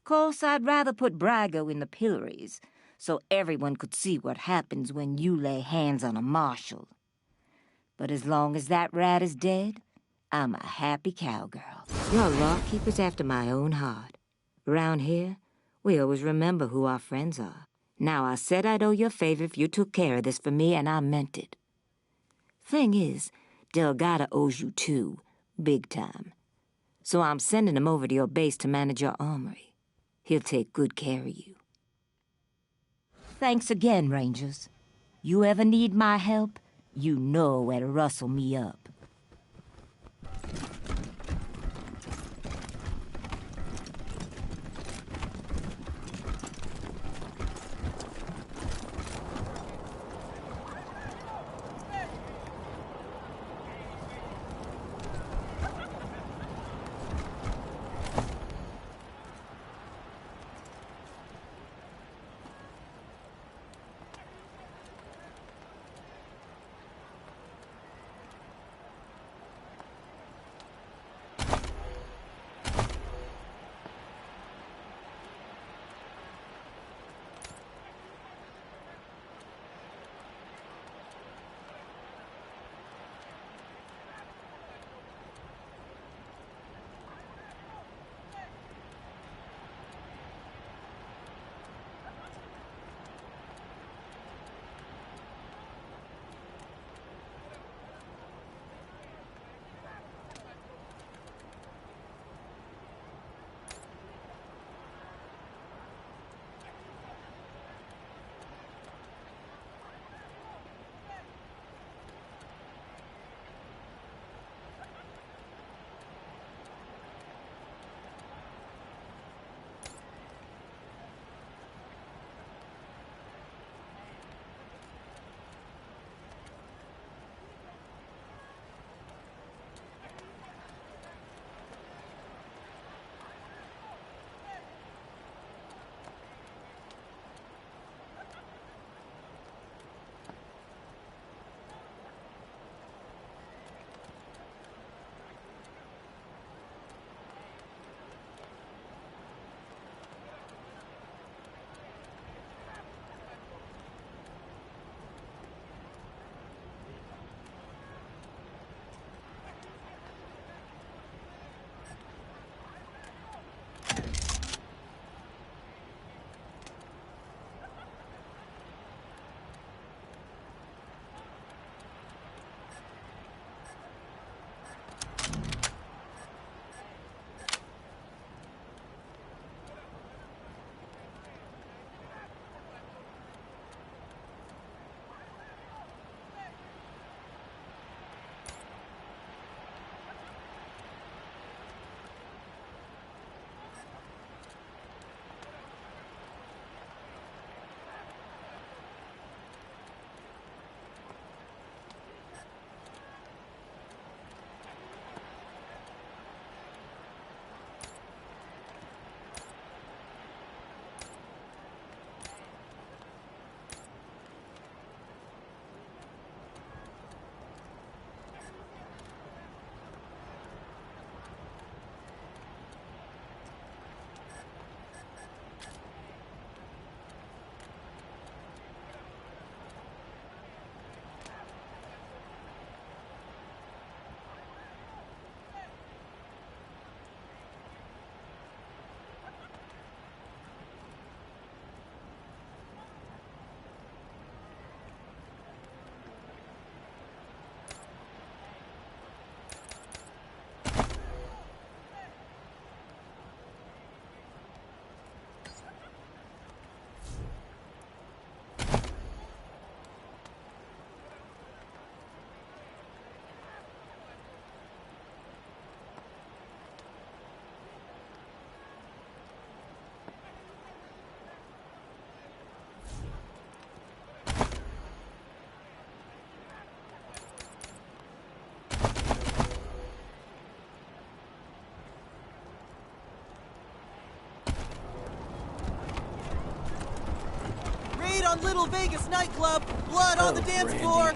Course, I'd rather put Brygo in the pillories, so everyone could see what happens when you lay hands on a marshal. But as long as that rat is dead, I'm a happy cowgirl. Your law keeper's after my own heart. Around here, we always remember who our friends are. Now, I said I'd owe you a favor if you took care of this for me, and I meant it. Thing is, Delgado owes you too, big time. So I'm sending him over to your base to manage your armory. He'll take good care of you. Thanks again, Rangers. You ever need my help, you know where to rustle me up. On Little Vegas nightclub. Blood on the dance floor.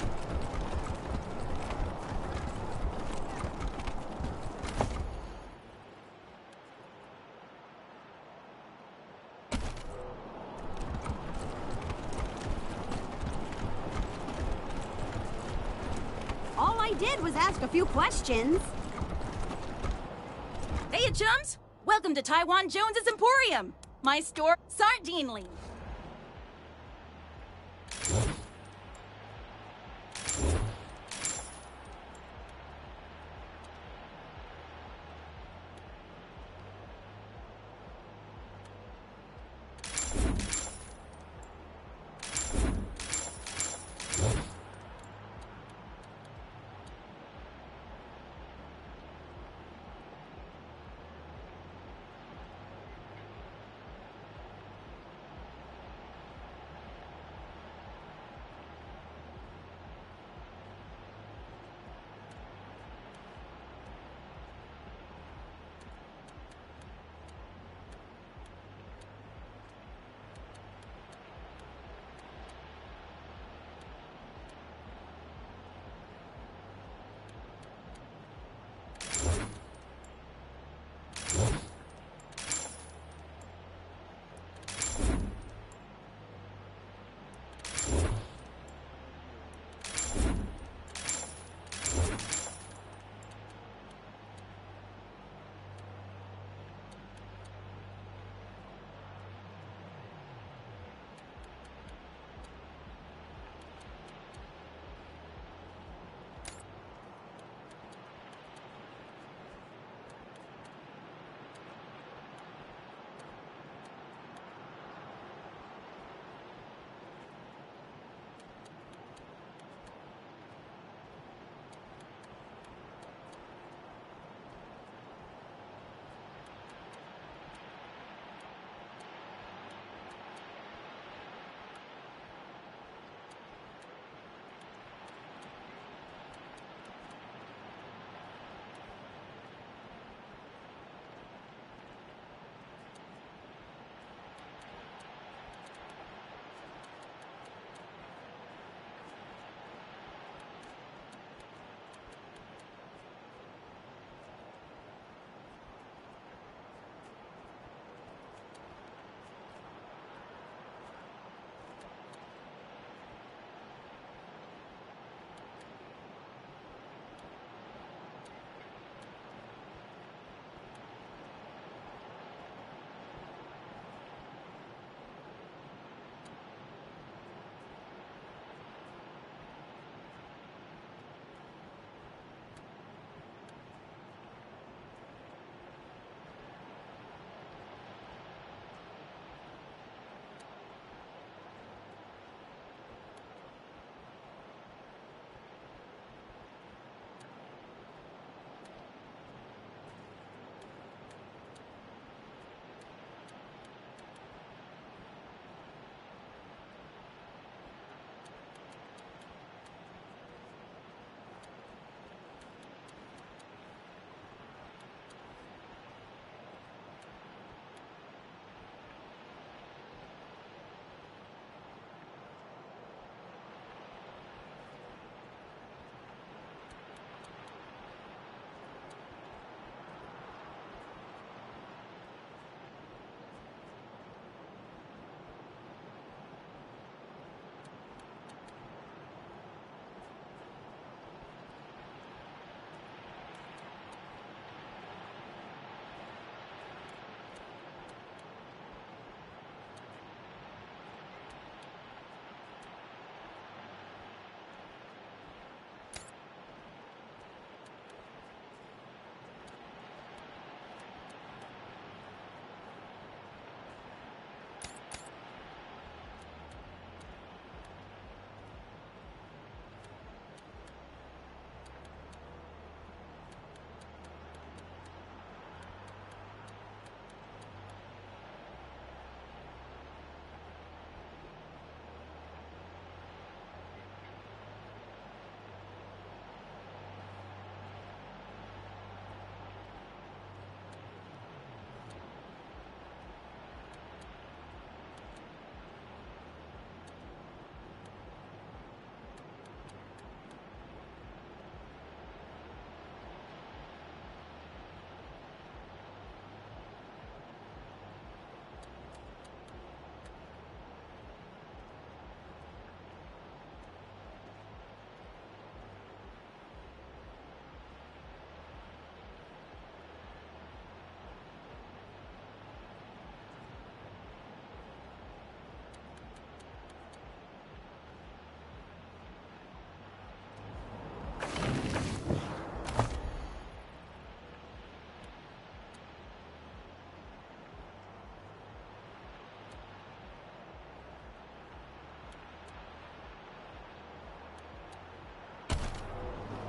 All did was ask a few questions. Hey, you chums! Welcome to Taiwan Jones's Emporium, my store, Sardinely.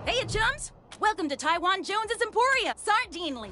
Hey, chums! Welcome to Taiwan Jones's Emporium, Sardinely.